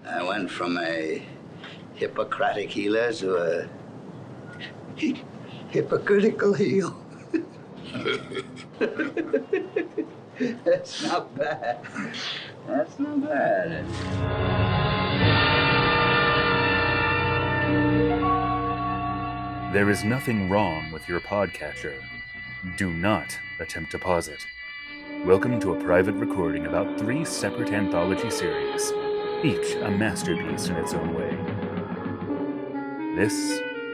I went from a Hippocratic healer to a hypocritical heel. That's not bad. That's not bad. There is nothing wrong with your podcatcher. Do not attempt to pause it. Welcome to a private recording about 3 separate anthology series, each a masterpiece in its own way. This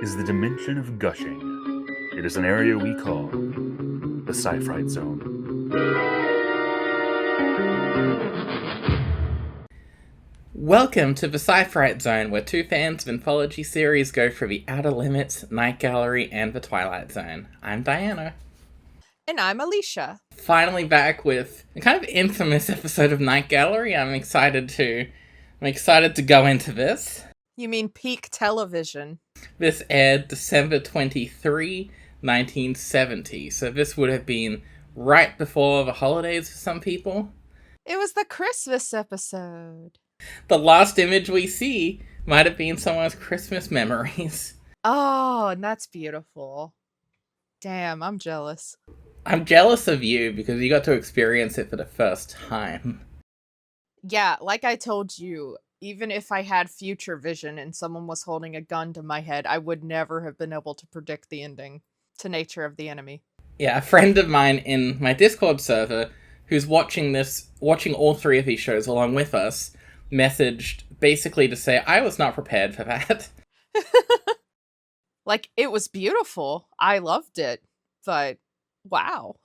is the dimension of gushing. It is an area we call the Sci-Fright Zone. Welcome to the Sci-Fright Zone, where two fans of anthology series go for the Outer Limits, Night Gallery, and the Twilight Zone. I'm Diana. And I'm Alisha. Finally back with a kind of infamous episode of Night Gallery. I'm excited to go into this. You mean peak television? This aired December 23, 1970, so this would have been right before the holidays for some people. It was the Christmas episode. The last image we see might have been someone's Christmas memories. Oh, and that's beautiful. Damn, I'm jealous. I'm jealous of you because you got to experience it for the first time. Yeah, like I told you, even if I had future vision and someone was holding a gun to my head, I would never have been able to predict the ending to Nature of the Enemy. Yeah, a friend of mine in my Discord server who's watching all 3 of these shows along with us, messaged basically to say, I was not prepared for that. Like, it was beautiful. I loved it. But, wow.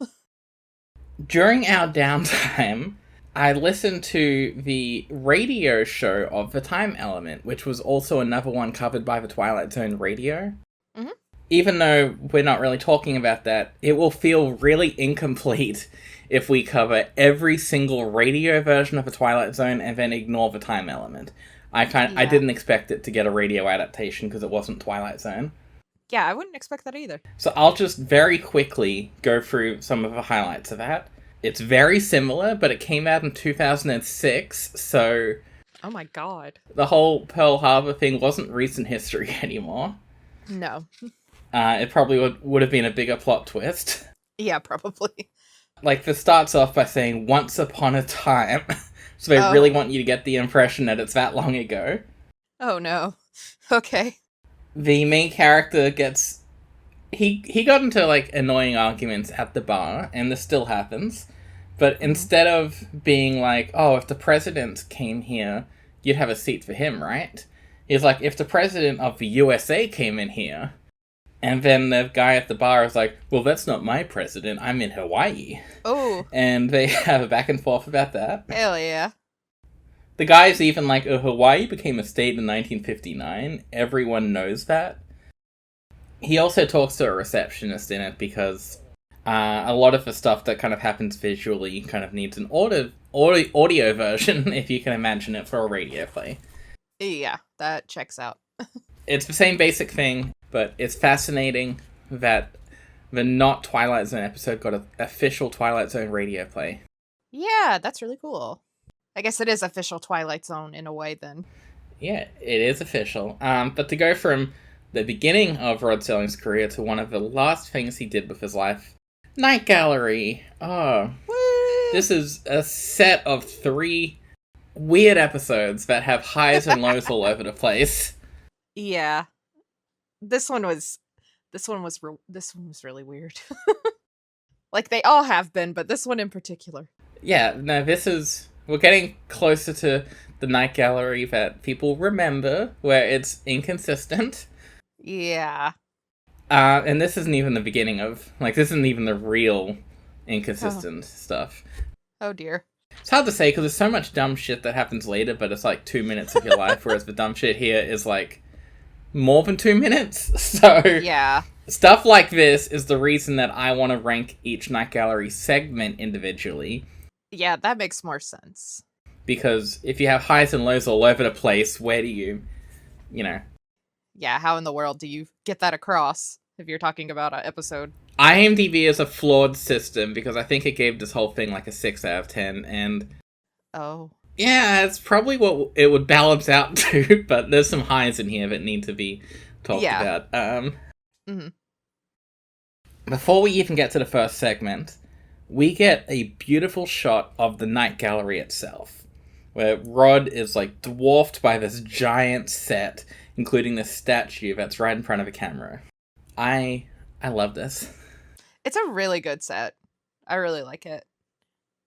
During our downtime, I listened to the radio show of The Time Element, which was also another one covered by the Twilight Zone radio. Mm-hmm. Even though we're not really talking about that, it will feel really incomplete if we cover every single radio version of the Twilight Zone and then ignore the Time Element. I didn't expect it to get a radio adaptation because it wasn't Twilight Zone. Yeah, I wouldn't expect that either. So I'll just very quickly go through some of the highlights of that. It's very similar, but it came out in 2006, so... Oh my god. The whole Pearl Harbor thing wasn't recent history anymore. No. It probably would have been a bigger plot twist. Yeah, probably. Like, this starts off by saying, once upon a time. So they really want you to get the impression that it's that long ago. Oh no. Okay. The main character gets... He got into, like, annoying arguments at the bar, and this still happens. But instead of being like, oh, if the president came here, you'd have a seat for him, right? He's like, if the president of the USA came in here... And then the guy at the bar is like, well, that's not my president, I'm in Hawaii. Oh. And they have a back and forth about that. Hell yeah. The guy's even like, oh, Hawaii became a state in 1959. Everyone knows that. He also talks to a receptionist in it because a lot of the stuff that kind of happens visually kind of needs an audio version, if you can imagine it, for a radio play. Yeah, that checks out. It's the same basic thing, but it's fascinating that the not Twilight Zone episode got an official Twilight Zone radio play. Yeah, that's really cool. I guess it is official Twilight Zone in a way, then. Yeah, it is official. But to go from the beginning of Rod Serling's career to one of the last things he did with his life, Night Gallery. Oh, woo! This is a set of 3 weird episodes that have highs and lows all over the place. Yeah. This one was really weird. Like, they all have been, but this one in particular. Yeah, no, we're getting closer to the Night Gallery that people remember, where it's inconsistent. Yeah. And this isn't even the beginning of, like, this isn't even the real inconsistent stuff. Oh dear. It's hard to say, because there's so much dumb shit that happens later, but it's like 2 minutes of your life, whereas the dumb shit here is like more than 2 minutes. So yeah, stuff like this is the reason that I want to rank each Night Gallery segment individually. Yeah, that makes more sense. Because if you have highs and lows all over the place, where do you know? Yeah, how in the world do you get that across if you're talking about an episode? IMDb is a flawed system because I think it gave this whole thing like a 6 out of 10, and Oh. Yeah, it's probably what it would balance out to, but there's some highs in here that need to be talked about. Mm-hmm. Before we even get to the first segment, we get a beautiful shot of the night gallery itself, where Rod is like dwarfed by this giant set, including this statue that's right in front of a camera. I love this. It's a really good set. I really like it.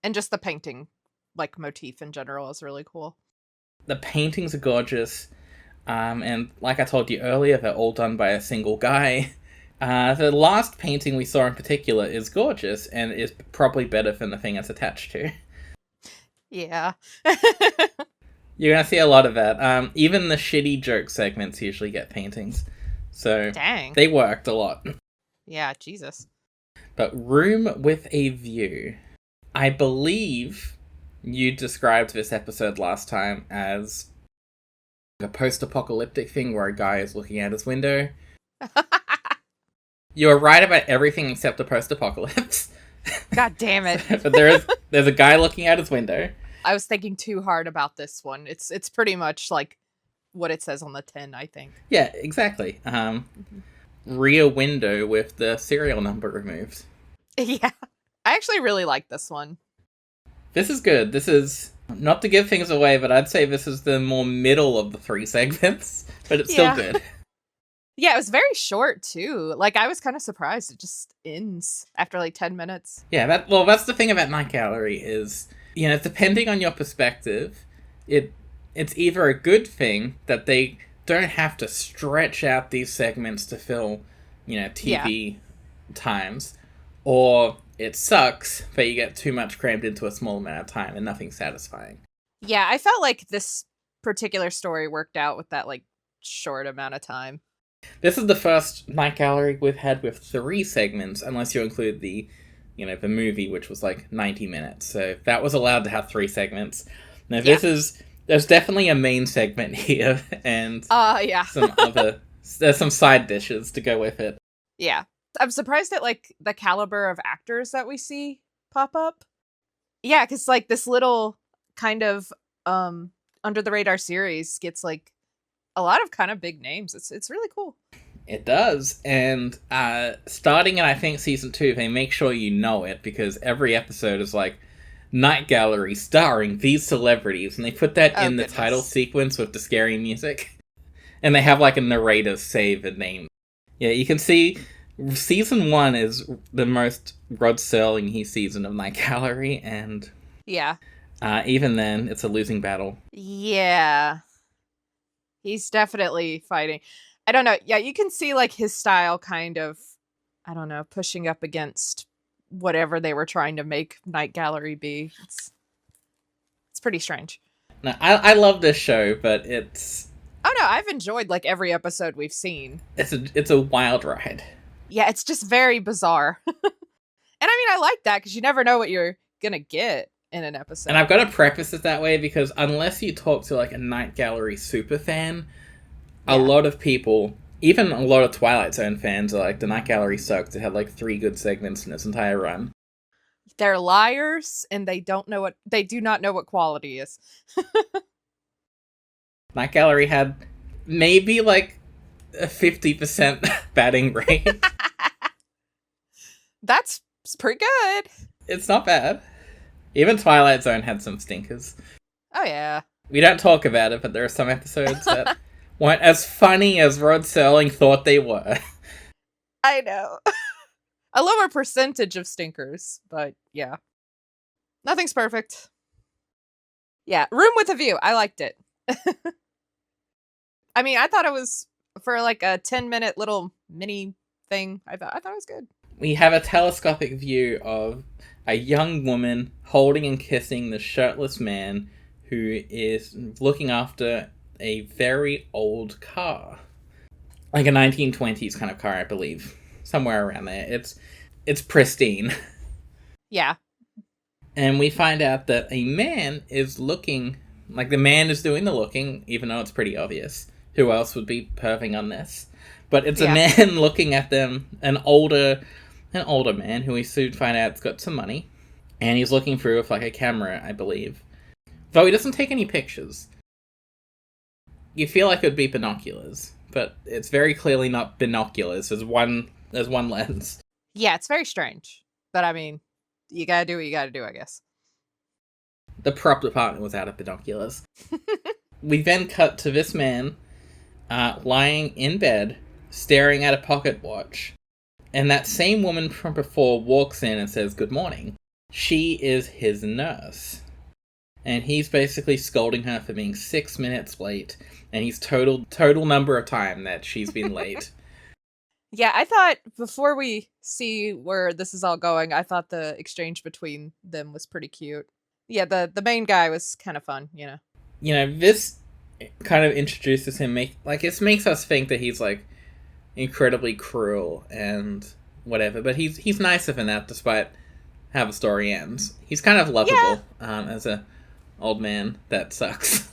And just the painting, like, motif in general is really cool. The paintings are gorgeous, and like I told you earlier, they're all done by a single guy. The last painting we saw in particular is gorgeous, and is probably better than the thing it's attached to. Yeah. You're gonna see a lot of that. Even the shitty joke segments usually get paintings. So Dang. they worked a lot. Yeah, Jesus. But Room with a View. I believe you described this episode last time as a post-apocalyptic thing where a guy is looking out his window. You are right about everything except the post-apocalypse. God damn it. But there's a guy looking out his window. I was thinking too hard about this one. It's pretty much like what it says on the tin, I think. Yeah, exactly. Rear window with the serial number removed. Yeah. I actually really like this one. This is good. This is, not to give things away, but I'd say this is the more middle of the three segments, but it's still good. Yeah, it was very short, too. Like, I was kind of surprised. It just ends after, like, 10 minutes. Yeah, that's the thing about Night Gallery is, you know, depending on your perspective, it's either a good thing that they don't have to stretch out these segments to fill, you know, TV times, or it sucks that you get too much crammed into a small amount of time and nothing's satisfying. Yeah, I felt like this particular story worked out with that, like, short amount of time. This is the first Night Gallery we've had with 3 segments, unless you include the, you know, the movie, which was like 90 minutes. So that was allowed to have 3 segments. Now there's definitely a main segment here, and there's some side dishes to go with it. Yeah. I'm surprised at, like, the caliber of actors that we see pop up. Yeah, because, like, this little kind of under the radar series gets, like, a lot of kind of big names. It's really cool. It does, and starting in, I think, season 2, they make sure you know it, because every episode is like, Night Gallery starring these celebrities, and they put that in the title sequence with the scary music. And they have, like, a narrator say the name. Yeah, you can see season 1 is the most Rod Serling-y season of Night Gallery, and yeah, even then, it's a losing battle. Yeah. He's definitely fighting. I don't know. Yeah, you can see, like, his style kind of, I don't know, pushing up against whatever they were trying to make Night Gallery be. It's pretty strange. No, I love this show, but it's... Oh, no, I've enjoyed, like, every episode we've seen. It's a wild ride. Yeah, it's just very bizarre. And, I mean, I like that, because you never know what you're gonna get in an episode. And I've got to preface it that way because unless you talk to, like, a Night Gallery super fan, a lot of people, even a lot of Twilight Zone fans, are like, the Night Gallery sucked. It had, like, 3 good segments in its entire run. They're liars, and they do not know what quality is. Night Gallery had maybe, like, a 50% batting rate. That's pretty good. It's not bad. Even Twilight Zone had some stinkers. Oh, yeah. We don't talk about it, but there are some episodes that weren't as funny as Rod Serling thought they were. I know. A lower percentage of stinkers, but yeah. Nothing's perfect. Yeah, Room with a View. I liked it. I mean, I thought it was, for like a 10-minute little mini thing, I thought it was good. We have a telescopic view of a young woman holding and kissing the shirtless man who is looking after a very old car. Like a 1920s kind of car, I believe. Somewhere around there. It's pristine. Yeah. And we find out that a man is looking, like the man is doing the looking, even though it's pretty obvious. Who else would be perving on this? But it's a man looking at them, an older man who we soon find out's got some money. And he's looking through with, like, a camera, I believe. Though he doesn't take any pictures. You feel like it would be binoculars, but it's very clearly not binoculars. There's one lens. Yeah, it's very strange. But I mean, you gotta do what you gotta do, I guess. The prop department was out of binoculars. We then cut to this man lying in bed, staring at a pocket watch. And that same woman from before walks in and says, "Good morning." She is his nurse. And he's basically scolding her for being 6 minutes late. And he's total number of time that she's been late. Yeah, I thought, before we see where this is all going, I thought the exchange between them was pretty cute. Yeah, the main guy was kind of fun, you know. You know, this kind of introduces him, it makes us think that he's, like, incredibly cruel and whatever. But he's nicer than that, despite how the story ends. He's kind of lovable, as a old man that sucks.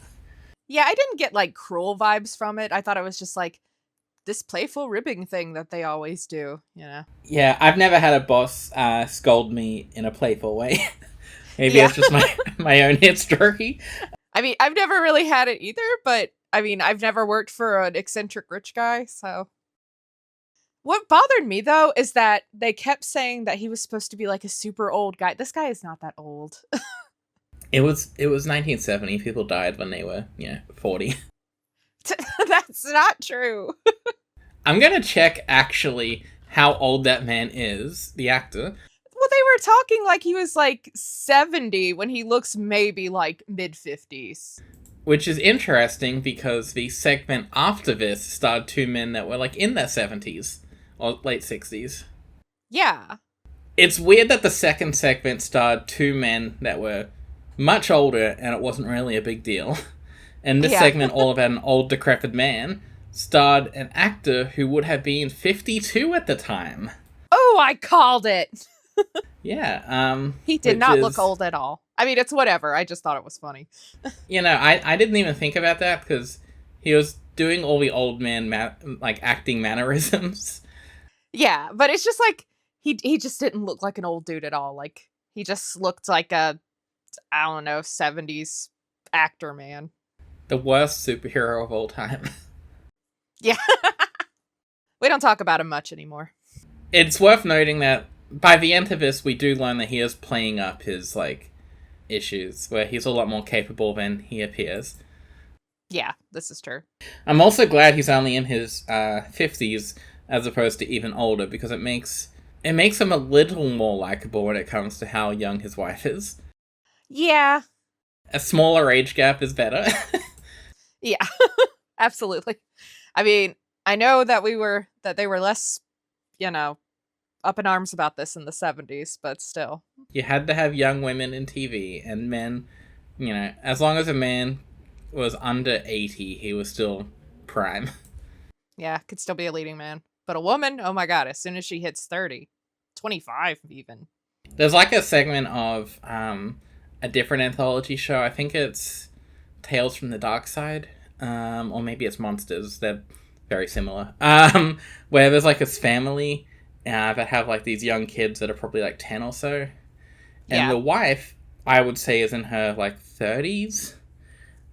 Yeah, I didn't get, like, cruel vibes from it. I thought it was just, like, this playful ribbing thing that they always do, you know? Yeah, I've never had a boss scold me in a playful way. Maybe it's just my own history. I mean, I've never really had it either, but, I mean, I've never worked for an eccentric rich guy, so... What bothered me, though, is that they kept saying that he was supposed to be, like, a super old guy. This guy is not that old. It was 1970. People died when they were, 40. That's not true. I'm gonna check, actually, how old that man is, the actor. Well, they were talking like he was, like, 70 when he looks maybe, like, mid-50s. Which is interesting, because the segment after this starred two men that were, like, in their 70s. Or late 60s. Yeah. It's weird that the second segment starred two men that were much older, and it wasn't really a big deal. And this segment, all about an old, decrepit man, starred an actor who would have been 52 at the time. Oh, I called it! Yeah, he did not look old at all. I mean, it's whatever. I just thought it was funny. I didn't even think about that, because he was doing all the old man, acting mannerisms. Yeah, but it's just like, he just didn't look like an old dude at all. Like, he just looked like a, I don't know, 70s actor man. The worst superhero of all time. Yeah. We don't talk about him much anymore. It's worth noting that by the end of this, we do learn that he is playing up his, issues, where he's a lot more capable than he appears. Yeah, this is true. I'm also glad he's only in his 50s, as opposed to even older, because it makes him a little more likable when it comes to how young his wife is. Yeah. A smaller age gap is better. Yeah, absolutely. I mean, I know that they were less, up in arms about this in the 70s, but still. You had to have young women in TV, and men, as long as a man was under 80, he was still prime. Yeah, could still be a leading man. But a woman, oh my god, as soon as she hits 30, 25 even. There's a segment of a different anthology show. I think it's Tales from the Dark Side, or maybe it's Monsters. They're very similar. Where there's this family that have these young kids that are probably 10 or so. And the wife, I would say, is in her 30s.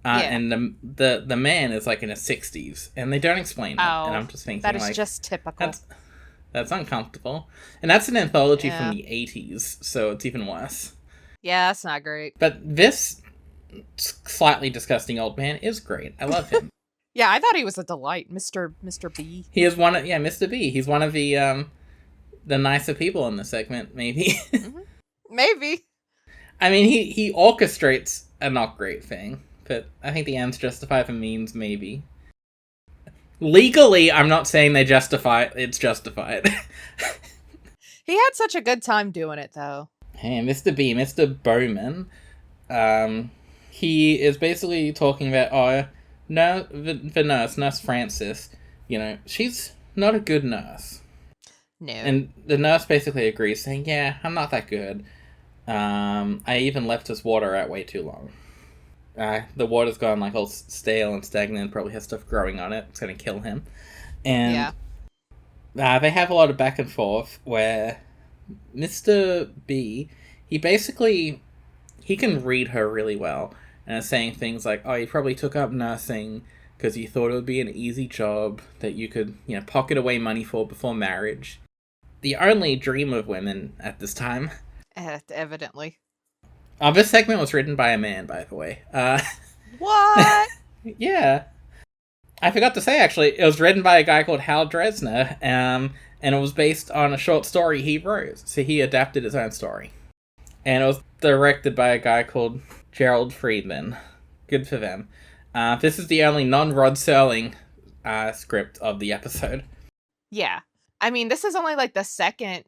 And the man is in his 60s, and they don't explain it. And I'm just thinking that is just typical. That's uncomfortable. And that's an anthology from the 80s, so it's even worse. Yeah, that's not great. But this slightly disgusting old man is great. I love him. Yeah, I thought he was a delight, Mr. B. He is Mr. B. He's one of the nicer people in the segment, maybe. Mm-hmm. Maybe. I mean, he orchestrates a not great thing. But I think the ends justify the means, maybe. Legally, I'm not saying they justify it. It's justified. He had such a good time doing it, though. Hey, Mr. B, Mr. Bowman, he is basically talking about, the nurse, Nurse Francis, she's not a good nurse. No. And the nurse basically agrees, saying, yeah, I'm not that good. I even left his water out way too long. The water's gone all stale and stagnant, probably has stuff growing on it. It's going to kill him. And they have a lot of back and forth where Mr. B, he can read her really well. and is saying things like, oh, you probably took up nursing because you thought it would be an easy job that you could, pocket away money for before marriage. The only dream of women at this time. Evidently. This segment was written by a man, by the way. What? Yeah. I forgot to say, actually, it was written by a guy called Hal Dresner, and it was based on a short story he wrote, so he adapted his own story. And it was directed by a guy called Gerald Friedman. Good for them. This is the only non-Rod Serling script of the episode. Yeah. I mean, this is only like the second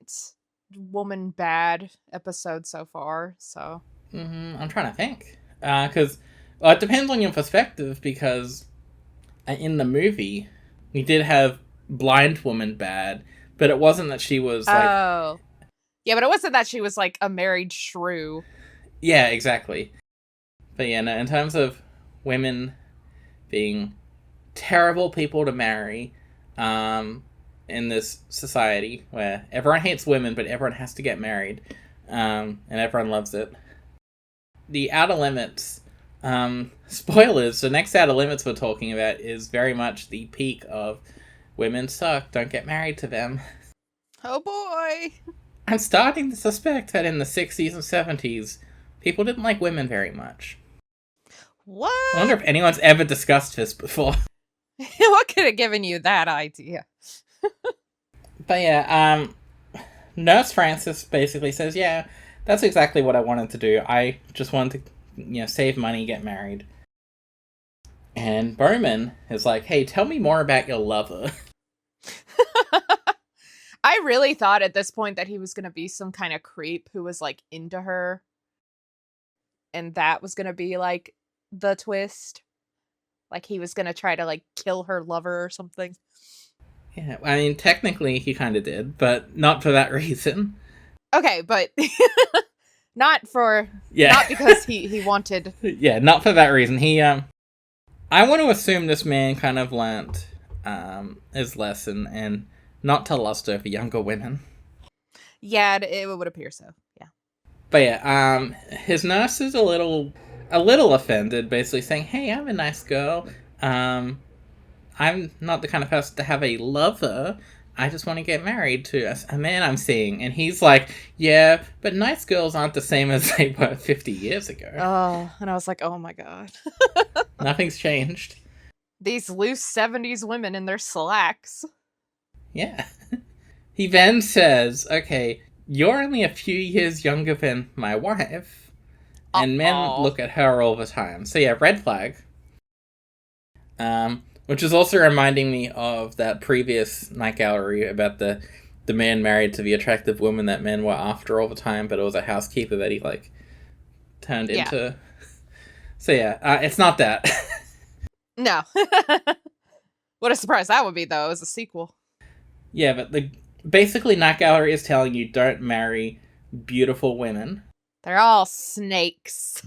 woman bad episode so far, so... I'm trying to think. Because it depends on your perspective, because in the movie, we did have blind woman bad, but it wasn't that she was like... Oh. Yeah, but it wasn't that she was like a married shrew. Yeah, exactly. But yeah, no, in terms of women being terrible people to marry, in this society where everyone hates women, but everyone has to get married, and everyone loves it. The Outer Limits, spoilers, the next Outer Limits we're talking about is very much the peak of women suck, don't get married to them. Oh boy! I'm starting to suspect that in the 60s and 70s, people didn't like women very much. What? I wonder if anyone's ever discussed this before. What could have given you that idea? But yeah, Nurse Francis basically says, yeah, that's exactly what I wanted to do. I just wanted to, save money, get married. And Bowman is like, hey, tell me more about your lover. I really thought at this point that he was going to be some kind of creep who was like into her. And that was going to be like the twist. Like he was going to try to like kill her lover or something. Yeah, I mean, technically he kind of did, but not for that reason. Okay, but not because he wanted. Yeah, not for that reason. I want to assume this man kind of learnt his lesson and not to lust over younger women. Yeah, it would appear so. Yeah. But yeah, his nurse is a little offended, basically saying, "Hey, I'm a nice girl. I'm not the kind of person to have a lover. I just want to get married to a man I'm seeing." And he's like, yeah, but nice girls aren't the same as they were 50 years ago. Oh, and I was like, oh my god. Nothing's changed. These loose 70s women in their slacks. Yeah. He then says, okay, you're only a few years younger than my wife. And men look at her all the time. So yeah, red flag. Which is also reminding me of that previous night gallery about the man married to the attractive woman that men were after all the time, but it was a housekeeper that he, like, turned into. So yeah, it's not that. No. What a surprise that would be, though, as a sequel. Yeah, but basically night gallery is telling you don't marry beautiful women. They're all snakes.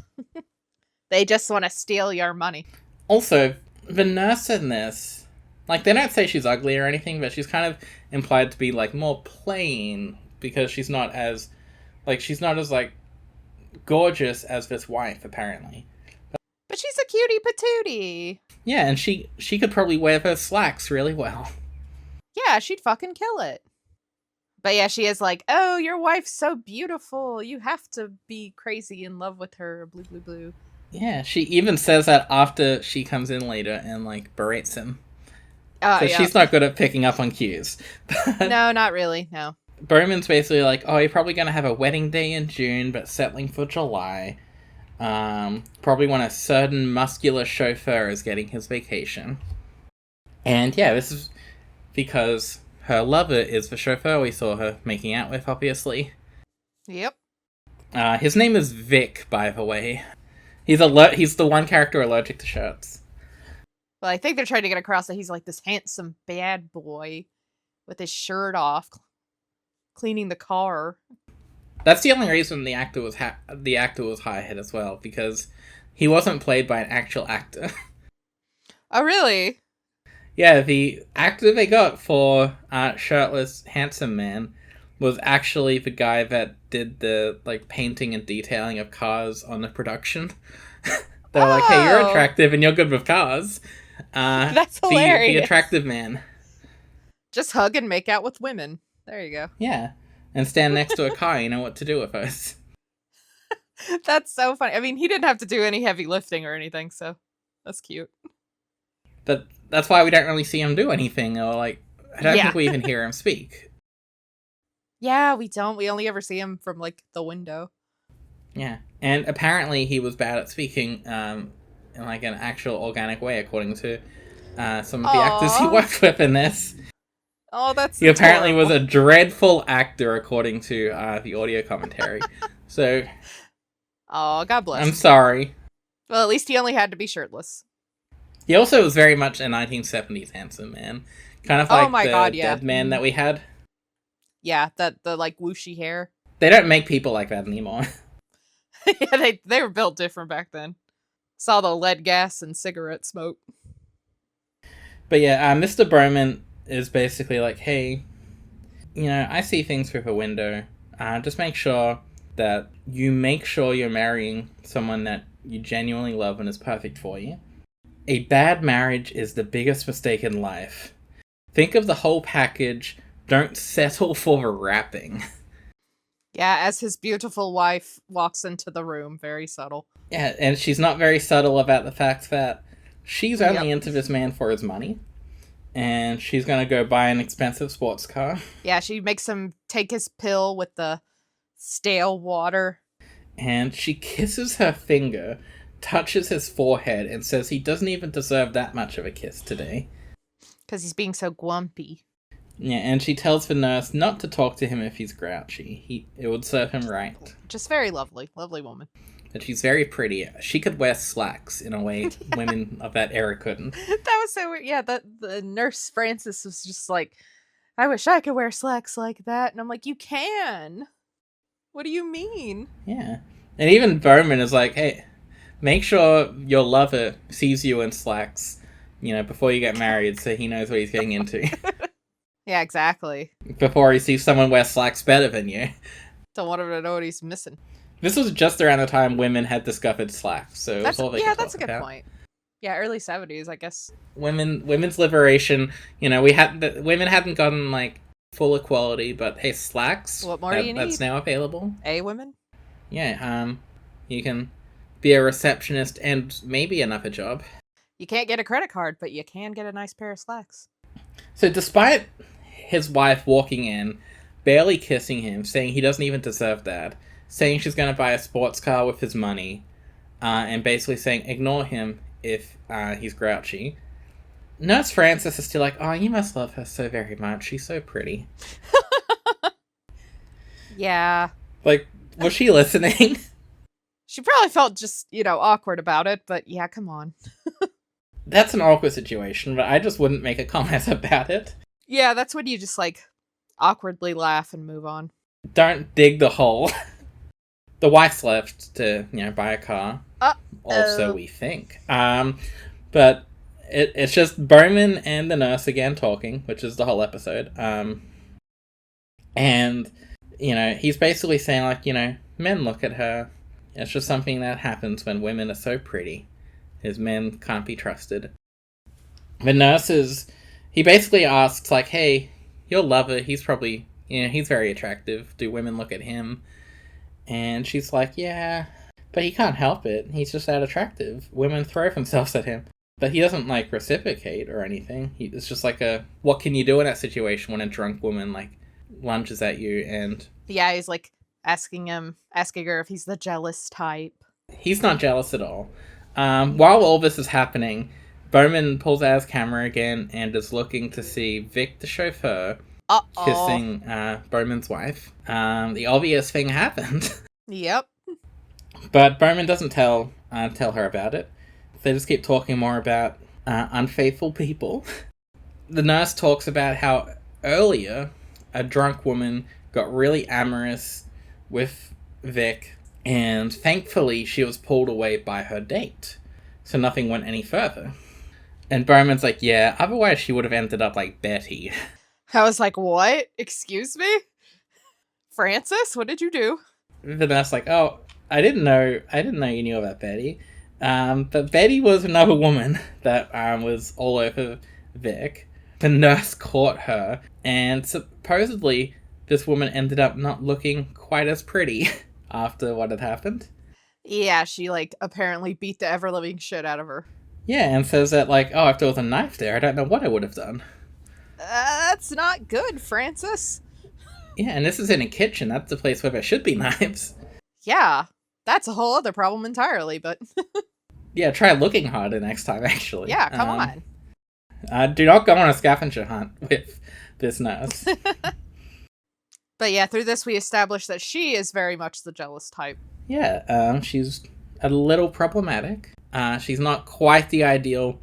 They just want to steal your money. Also, the nurse in this, like, they don't say she's ugly or anything, but she's kind of implied to be, like, more plain, because she's not as, like, gorgeous as this wife, apparently. But she's a cutie patootie. Yeah, and she could probably wear those slacks really well. Yeah, she'd fucking kill it. But yeah, she is like, oh, your wife's so beautiful. You have to be crazy in love with her. Blue, blue, blue. Yeah, she even says that after she comes in later and, like, berates him. So she's not good at picking up on cues. No, not really, no. Bowman's basically like, oh, you're probably going to have a wedding day in June, but settling for July. Probably when a certain muscular chauffeur is getting his vacation. And yeah, this is because her lover is the chauffeur we saw her making out with, obviously. Yep. His name is Vic, by the way. He's the one character allergic to shirts. Well, I think they're trying to get across that he's like this handsome bad boy with his shirt off, cleaning the car. That's the only reason the actor was hired as well, because he wasn't played by an actual actor. Oh, really? Yeah, the actor they got for shirtless handsome man was actually the guy that did the, like, painting and detailing of cars on the production. They were like, hey, you're Oh. attractive and you're good with cars. That's The hilarious. attractive man. Just hug and make out with women. There you go. Yeah. And stand next to a car, you know what to do with us. That's so funny. I mean, he didn't have to do any heavy lifting or anything, so that's cute. But that's why we don't really see him do anything, or like, I don't think we even hear him speak. Yeah, we don't. We only ever see him from, like, the window. Yeah. And apparently he was bad at speaking in like an actual organic way, according to some of the actors he worked with in this. Oh, that's He apparently was a dreadful actor, according to the audio commentary. So, oh, God bless. I'm sorry. Well, at least he only had to be shirtless. He also was very much a 1970s handsome man. Kind of like the dead man that we had. Yeah, the like whooshy hair. They don't make people like that anymore. Yeah, they were built different back then. Saw the lead gas and cigarette smoke. But yeah, Mr. Bowman is basically like, hey, you know, I see things through a window. Just make sure that you make sure you're marrying someone that you genuinely love and is perfect for you. A bad marriage is the biggest mistake in life. Think of the whole package. Don't settle for the wrapping. Yeah, as his beautiful wife walks into the room, very subtle. Yeah, and she's not very subtle about the fact that she's only into this man for his money. And she's gonna go buy an expensive sports car. Yeah, she makes him take his pill with the stale water. And she kisses her finger, touches his forehead, and says he doesn't even deserve that much of a kiss today. Because he's being so grumpy. Yeah, and she tells the nurse not to talk to him if he's grouchy. It would serve him right. Just very lovely. Lovely woman. But she's very pretty. She could wear slacks in a way women of that era couldn't. That was so weird. Yeah, the nurse Frances was just like, I wish I could wear slacks like that. And I'm like, you can. What do you mean? Yeah. And even Bowman is like, hey, make sure your lover sees you in slacks, you know, before you get married so he knows what he's getting into. Yeah, exactly. Before he sees someone wear slacks better than you. Don't want him to know what he's missing. This was just around the time women had discovered slacks, so That's all they that's a could good talk about. point. Yeah, early 70s, I guess. Women's liberation, you know, women hadn't gotten like full equality, but hey, slacks. What more do you need? That's now available. Women? Yeah, you can be a receptionist and maybe another job. You can't get a credit card, but you can get a nice pair of slacks. So despite his wife walking in, barely kissing him, saying he doesn't even deserve that, saying she's going to buy a sports car with his money, and basically saying ignore him if he's grouchy, Nurse Frances is still like, oh, you must love her so very much. She's so pretty. Yeah. Like, was she listening? She probably felt just, awkward about it, but yeah, come on. That's an awkward situation, but I just wouldn't make a comment about it. Yeah, that's when you just, awkwardly laugh and move on. Don't dig the hole. The wife's left to, buy a car. Also, we think. But it's just Bowman and the nurse again talking, which is the whole episode. And, he's basically saying, men look at her. It's just something that happens when women are so pretty. His men can't be trusted. The nurse he basically asks, hey, your lover, he's probably, he's very attractive. Do women look at him? And she's like, yeah, but he can't help it. He's just that attractive. Women throw themselves at him. But he doesn't, reciprocate or anything. It's just what can you do in that situation when a drunk woman, lunges at you and... Yeah, he's, asking her if he's the jealous type. He's not jealous at all. While all this is happening, Bowman pulls out his camera again and is looking to see Vic, the chauffeur, kissing Bowman's wife. The obvious thing happened. Yep. But Bowman doesn't tell her about it. They just keep talking more about unfaithful people. The nurse talks about how earlier a drunk woman got really amorous with Vic, and thankfully she was pulled away by her date, so nothing went any further. And Bowman's like, yeah, otherwise she would have ended up like Betty. I was like, what? Excuse me? Francis, what did you do? The nurse like, oh, I didn't know you knew about Betty. But Betty was another woman that was all over Vic. The nurse caught her, and supposedly this woman ended up not looking quite as pretty after what had happened. Yeah, she, apparently beat the ever-living shit out of her. Yeah, and says that, if there was a knife there, I don't know what I would have done. That's not good, Francis. Yeah, and this is in a kitchen. That's the place where there should be knives. Yeah, that's a whole other problem entirely, but... Yeah, try looking harder next time, actually. Yeah, come on. Do not go on a scavenger hunt with this nurse. But yeah, through this we establish that she is very much the jealous type. Yeah, she's a little problematic. She's not quite the ideal,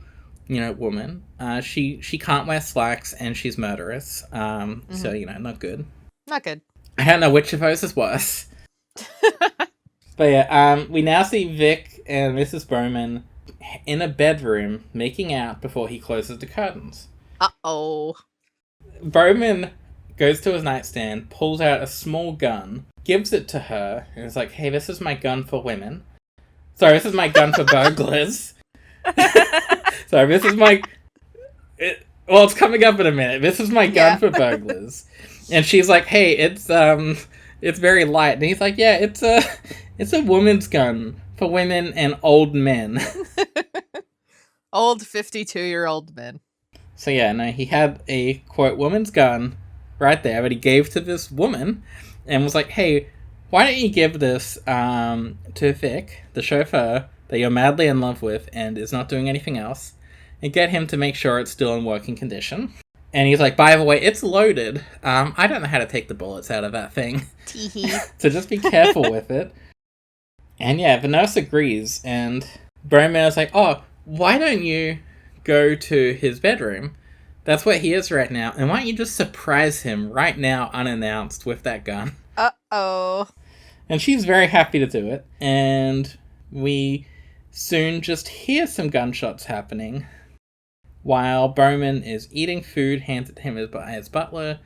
woman. She can't wear slacks, and she's murderous. So, not good. Not good. I don't know which of those is worse. But yeah, we now see Vic and Mrs. Bowman in a bedroom making out before he closes the curtains. Uh-oh. Bowman goes to his nightstand, pulls out a small gun, gives it to her, and is like, hey, this is my gun for women. Sorry, this is my gun for burglars. Sorry, this is my... it's coming up in a minute. This is my gun for burglars. And she's like, hey, it's very light. And he's like, yeah, it's a woman's gun for women and old men. Old 52-year-old men. So yeah, no, he had a, quote, woman's gun right there that he gave to this woman and was like, hey, why don't you give this to Vic, the chauffeur that you're madly in love with and is not doing anything else, and get him to make sure it's still in working condition. And he's like, by the way, it's loaded. I don't know how to take the bullets out of that thing. So just be careful with it. And yeah, the nurse agrees, and Bowman is like, oh, why don't you go to his bedroom? That's where he is right now. And why don't you just surprise him right now, unannounced, with that gun? Uh-oh. And she's very happy to do it. And we soon just hear some gunshots happening while Bowman is eating food handed to him by his butler.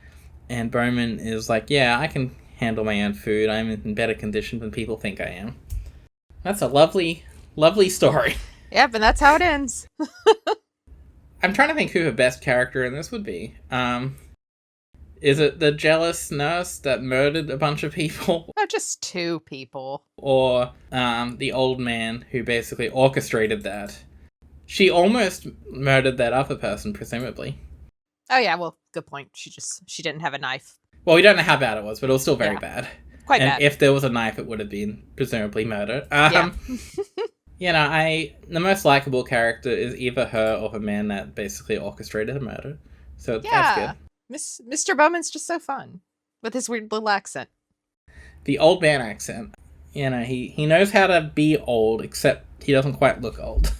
And Bowman is like, yeah, I can handle my own food. I'm in better condition than people think I am. That's a lovely, lovely story. Yep, and that's how it ends. I'm trying to think who the best character in this would be. Is it the jealous nurse that murdered a bunch of people? No, just 2 people. Or the old man who basically orchestrated that? She almost murdered that other person, presumably. Oh yeah, well, good point. She didn't have a knife. Well, we don't know how bad it was, but it was still very bad. Quite and bad. If there was a knife, it would have been presumably murder. The most likable character is either her or the man that basically orchestrated the murder. So that's good. Mr. Bowman's just so fun with his weird little accent. The old man accent. He knows how to be old, except he doesn't quite look old.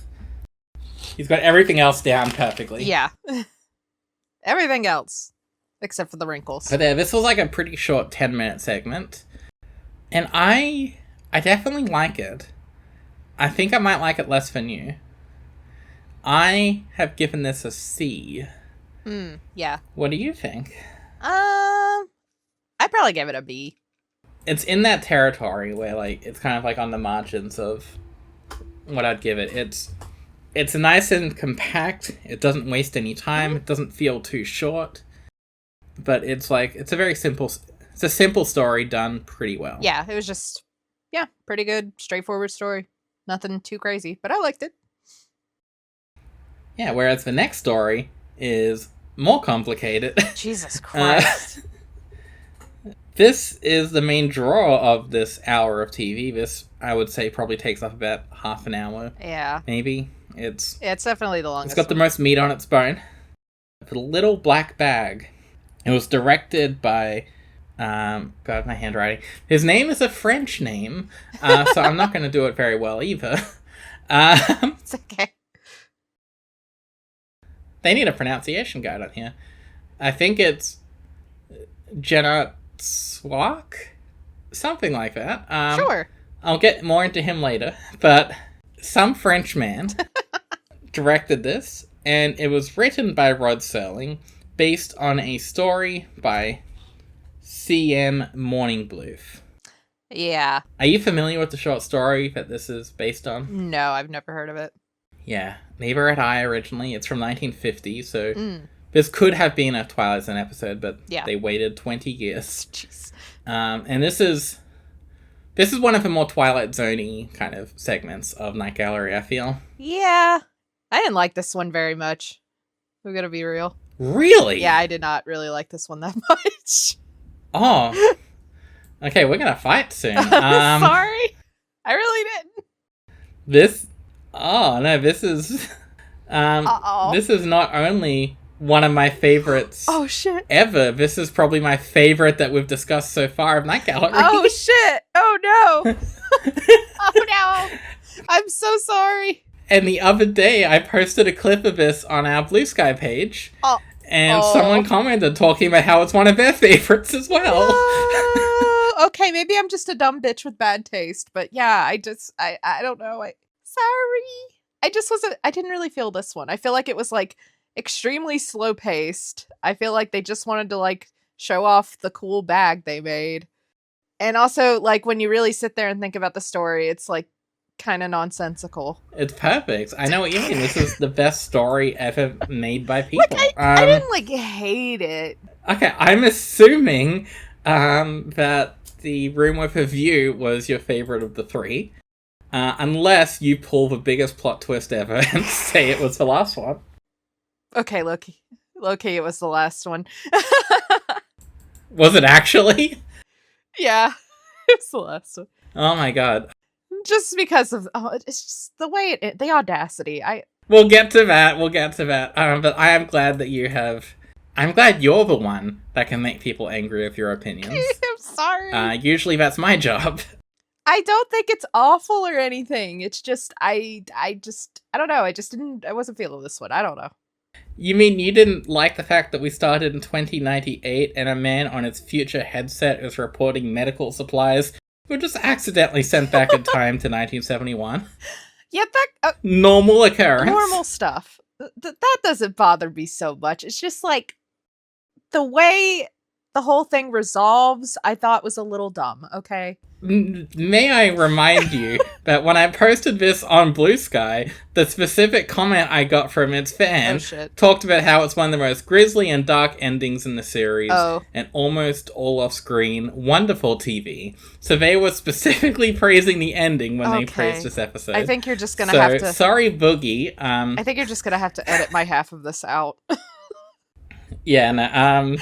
He's got everything else down perfectly. Yeah. Everything else. Except for the wrinkles. But this was like a pretty short 10-minute segment. And I definitely like it. I think I might like it less than you. I have given this a C. Yeah. What do you think? I'd probably give it a B. It's in that territory where, it's kind of on the margins of what I'd give it. It's nice and compact. It doesn't waste any time. It doesn't feel too short. But it's a simple story done pretty well. Yeah, it was just, pretty good, straightforward story. Nothing too crazy, but I liked it. Yeah, whereas the next story is more complicated. Jesus Christ. This is the main draw of this hour of TV. This, I would say, probably takes up about half an hour. Yeah. Maybe. It's definitely the longest. It's got the most meat on its bone. The Little Black Bag. It was directed by... God, my handwriting. His name is a French name, so I'm not going to do it very well either. It's okay. They need a pronunciation guide on here. I think it's Jenna Swak? Something like that. Sure. I'll get more into him later, but some French man directed this, and it was written by Rod Serling, based on a story by C.M. Morningbluth. Yeah. Are you familiar with the short story that this is based on? No, I've never heard of it. Yeah, neither had I originally. It's from 1950, so Mm. this could have been a Twilight Zone episode, but Yeah. they waited 20 years. Jeez. And this is one of the more Twilight Zone-y kind of segments of Night Gallery, I feel. Yeah. I didn't like this one very much. We're gonna be real. Really? Yeah, I did not really like this one that much. Oh. Okay, we're gonna fight soon. Sorry. I really didn't. This... Oh, no, this is... Uh-oh. This is not only one of my favorites Oh, shit. ever. This is probably my favorite that we've discussed so far of Night Gallery. Oh, shit. Oh, no. Oh, no. I'm so sorry. And the other day, I posted a clip of this on our Blue Sky page. Oh. And Oh. someone commented talking about how it's one of their favorites as well. No. Okay, maybe I'm just a dumb bitch with bad taste, but yeah, I don't know. Sorry. I didn't really feel this one. I feel like it was like extremely slow paced. I feel like they just wanted to like show off the cool bag they made. And also like when you really sit there and think about the story, it's like kind of nonsensical. It's perfect. I know what you mean. This is the best story ever made by people. Like, I didn't like hate it. Okay, I'm assuming that the Room with a View was your favorite of the three. Unless you pull the biggest plot twist ever and say it was the last one. Okay, Loki, it was the last one. Was it actually? Yeah, it was the last one. Oh my god. Just because of it's just the way the audacity. We'll get to that. But I am glad that you have. I'm glad you're the one that can make people angry with your opinions. I'm sorry. Usually that's my job. I don't think it's awful or anything. It's just I don't know. I wasn't feeling this one. I don't know. You mean you didn't like the fact that we started in 2098 and a man on its future headset is reporting medical supplies were just accidentally sent back in time to 1971? Yeah, that Normal occurrence. normal stuff. That doesn't bother me so much. It's just like the way the whole thing resolves, I thought was a little dumb, okay? May I remind you that when I posted this on Blue Sky, the specific comment I got from its fan Oh, shit. talked about how it's one of the most grisly and dark endings in the series, Oh. and almost all off-screen, wonderful TV. So they were specifically praising the ending when they Okay. praised this episode. I think you're just gonna have to Sorry, Boogie. I think you're just gonna have to edit my half of this out. Yeah, no,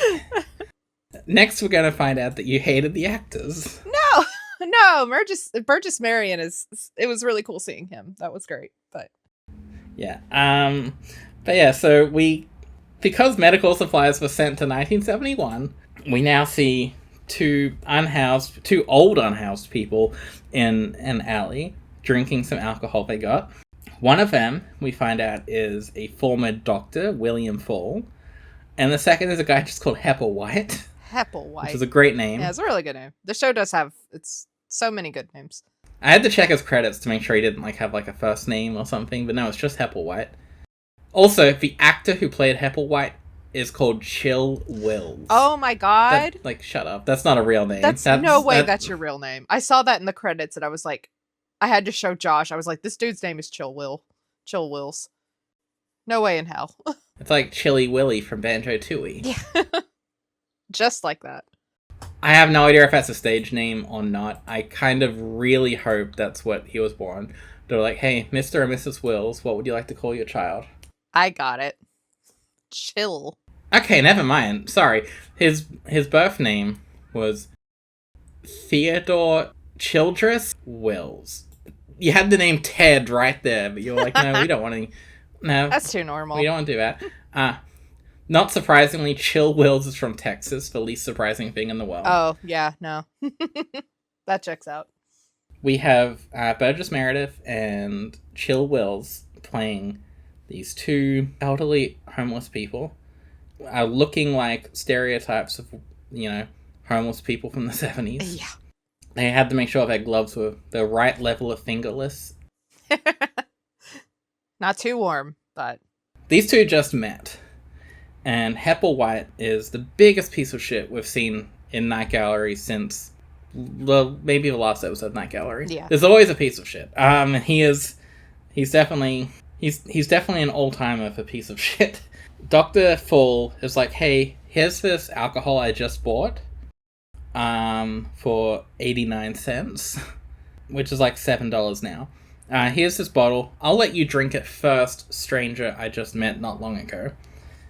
next we're gonna find out that you hated the actors. No, Burgess Marion it was really cool seeing him. That was great. But Yeah. But yeah, so because medical supplies were sent to 1971, we now see two old unhoused people in an alley drinking some alcohol they got. One of them, we find out, is a former doctor, William Fall, and the second is a guy just called Hepplewhite. Hepplewhite. Which is a great name. Yeah, it's a really good name. The show does have so many good names. I had to check his credits to make sure he didn't have a first name or something, but no, it's just Hepplewhite. Also, the actor who played Hepplewhite is called Chill Wills. Oh my god. Shut up. That's not a real name. That's no way that's your real name. I saw that in the credits and I was like, I had to show Josh. I was like, this dude's name is Chill Wills. No way in hell. It's like Chilly Willy from Banjo-Tooie. Yeah. Just like that. I have no idea if that's a stage name or not. I kind of really hope that's what he was born. They're like, hey, Mr. and Mrs. Wills, what would you like to call your child? I got it. Chill. Okay, never mind. Sorry. His birth name was Theodore Childress Wills. You had the name Ted right there, but you were like, no, we don't want any... No. That's too normal. We don't want to do that. Not surprisingly, Chill Wills is from Texas, the least surprising thing in the world. Oh, yeah, no. That checks out. We have Burgess Meredith and Chill Wills playing these two elderly homeless people, looking like stereotypes of, homeless people from the 70s. Yeah. They had to make sure their gloves were the right level of fingerless. Not too warm, but... These two just met. And Hepplewhite is the biggest piece of shit we've seen in Night Gallery since maybe the last episode of Night Gallery. Yeah. There's always a piece of shit. He's definitely an all-timer for piece of shit. Dr. Fall is like, hey, here's this alcohol I just bought for 89 cents, which is like $7 now. Here's this bottle. I'll let you drink it first, stranger I just met not long ago.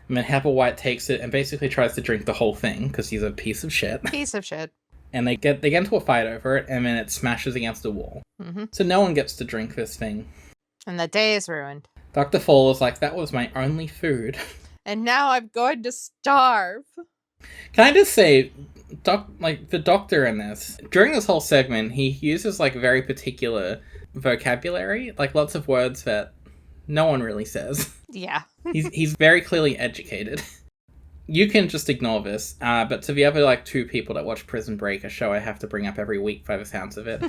And then Hepplewhite takes it and basically tries to drink the whole thing because he's a piece of shit. Piece of shit. And they get into a fight over it, and then it smashes against the wall. Mm-hmm. So no one gets to drink this thing. And the day is ruined. Dr. Fall is like, that was my only food. And now I'm going to starve. Can I just say, the doctor in this, during this whole segment, he uses, like, very particular vocabulary, like, lots of words that no one really says. Yeah. He's very clearly educated. You can just ignore this, but to the other, like, 2 people that watch Prison Break, a show I have to bring up every week by the sounds of it,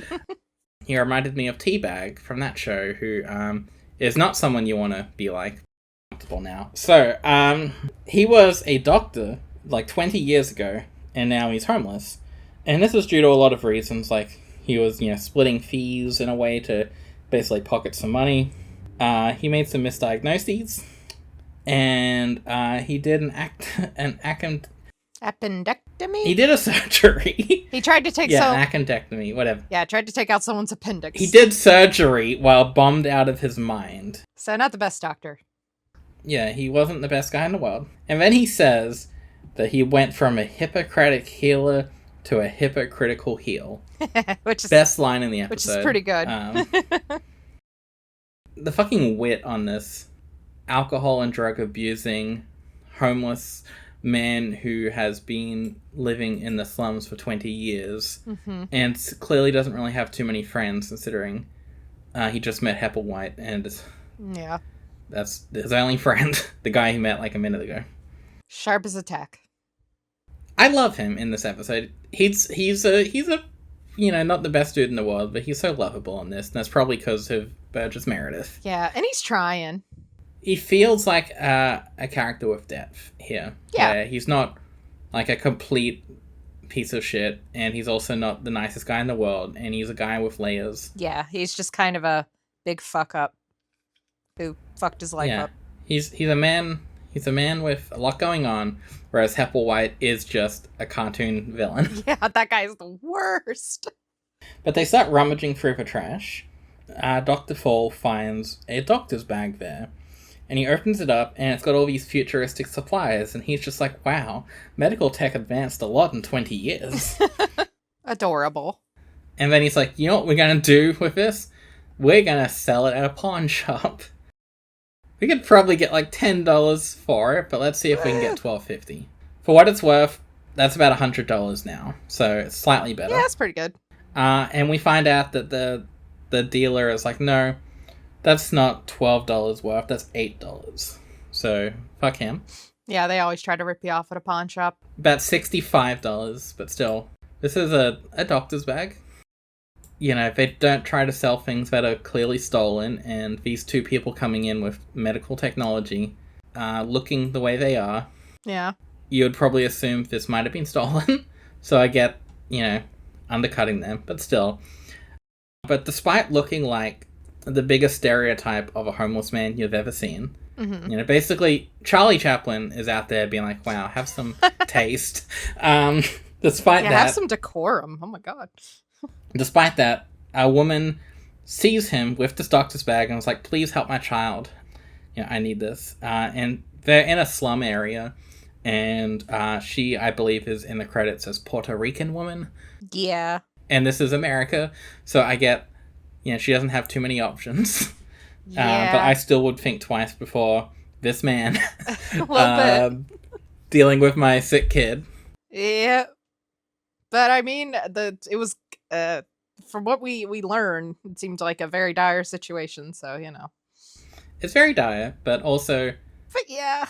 he reminded me of Teabag from that show, who is not someone you want to be like comfortable now. So, he was a doctor like 20 years ago, and now he's homeless. And this was due to a lot of reasons, like he was, splitting fees in a way to basically pocket some money. He made some misdiagnoses, and he did Appendectomy? He did a surgery. He tried to take appendectomy, whatever. Yeah, tried to take out someone's appendix. He did surgery while bummed out of his mind. So not the best doctor. Yeah, he wasn't the best guy in the world. And then he says that he went from a Hippocratic healer to a hypocritical heel. Which is best line in the episode. Which is pretty good. The fucking wit on this alcohol and drug abusing, homeless man who has been living in the slums for 20 years and clearly doesn't really have too many friends, considering he just met Hepplewhite, and yeah, that's his only friend, the guy he met like a minute ago. Sharp as a tack. I love him in this episode. He's a not the best dude in the world, but he's so lovable in this, and that's probably because of Burgess Meredith. Yeah, and he's trying. He feels like a character with depth here. Yeah. He's not like a complete piece of shit, and he's also not the nicest guy in the world, and he's a guy with layers. Yeah, he's just kind of a big fuck up who fucked his life up. He's a man with a lot going on, whereas Hepplewhite is just a cartoon villain. Yeah, that guy's the worst. But they start rummaging through the trash. Dr. Fall finds a doctor's bag there. And he opens it up, and it's got all these futuristic supplies, and he's just like, wow, medical tech advanced a lot in 20 years. Adorable. And then he's like, you know what we're going to do with this? We're going to sell it at a pawn shop. We could probably get like $10 for it, but let's see if we can get $12.50. For what it's worth, that's about $100 now, so it's slightly better. Yeah, that's pretty good. And we find out that the dealer is like, no, that's not $12 worth, that's $8. So, fuck him. Yeah, they always try to rip you off at a pawn shop. About $65, but still. This is a doctor's bag. They don't try to sell things that are clearly stolen, and these 2 people coming in with medical technology, looking the way they are. Yeah. You would probably assume this might have been stolen. So I get, undercutting them, but still. But despite looking like the biggest stereotype of a homeless man you've ever seen. Mm-hmm. Basically, Charlie Chaplin is out there being like, wow, have some taste. Despite that... have some decorum. Oh my god. Despite that, a woman sees him with this doctor's bag and was like, please help my child. I need this. And they're in a slum area, and she, I believe, is in the credits as Puerto Rican woman. Yeah. And this is America, so I get... she doesn't have too many options. Yeah. But I still would think twice before this man A little bit. Dealing with my sick kid. Yeah. But I mean, it was from what we learned, it seemed like a very dire situation, so It's very dire, but also... But yeah.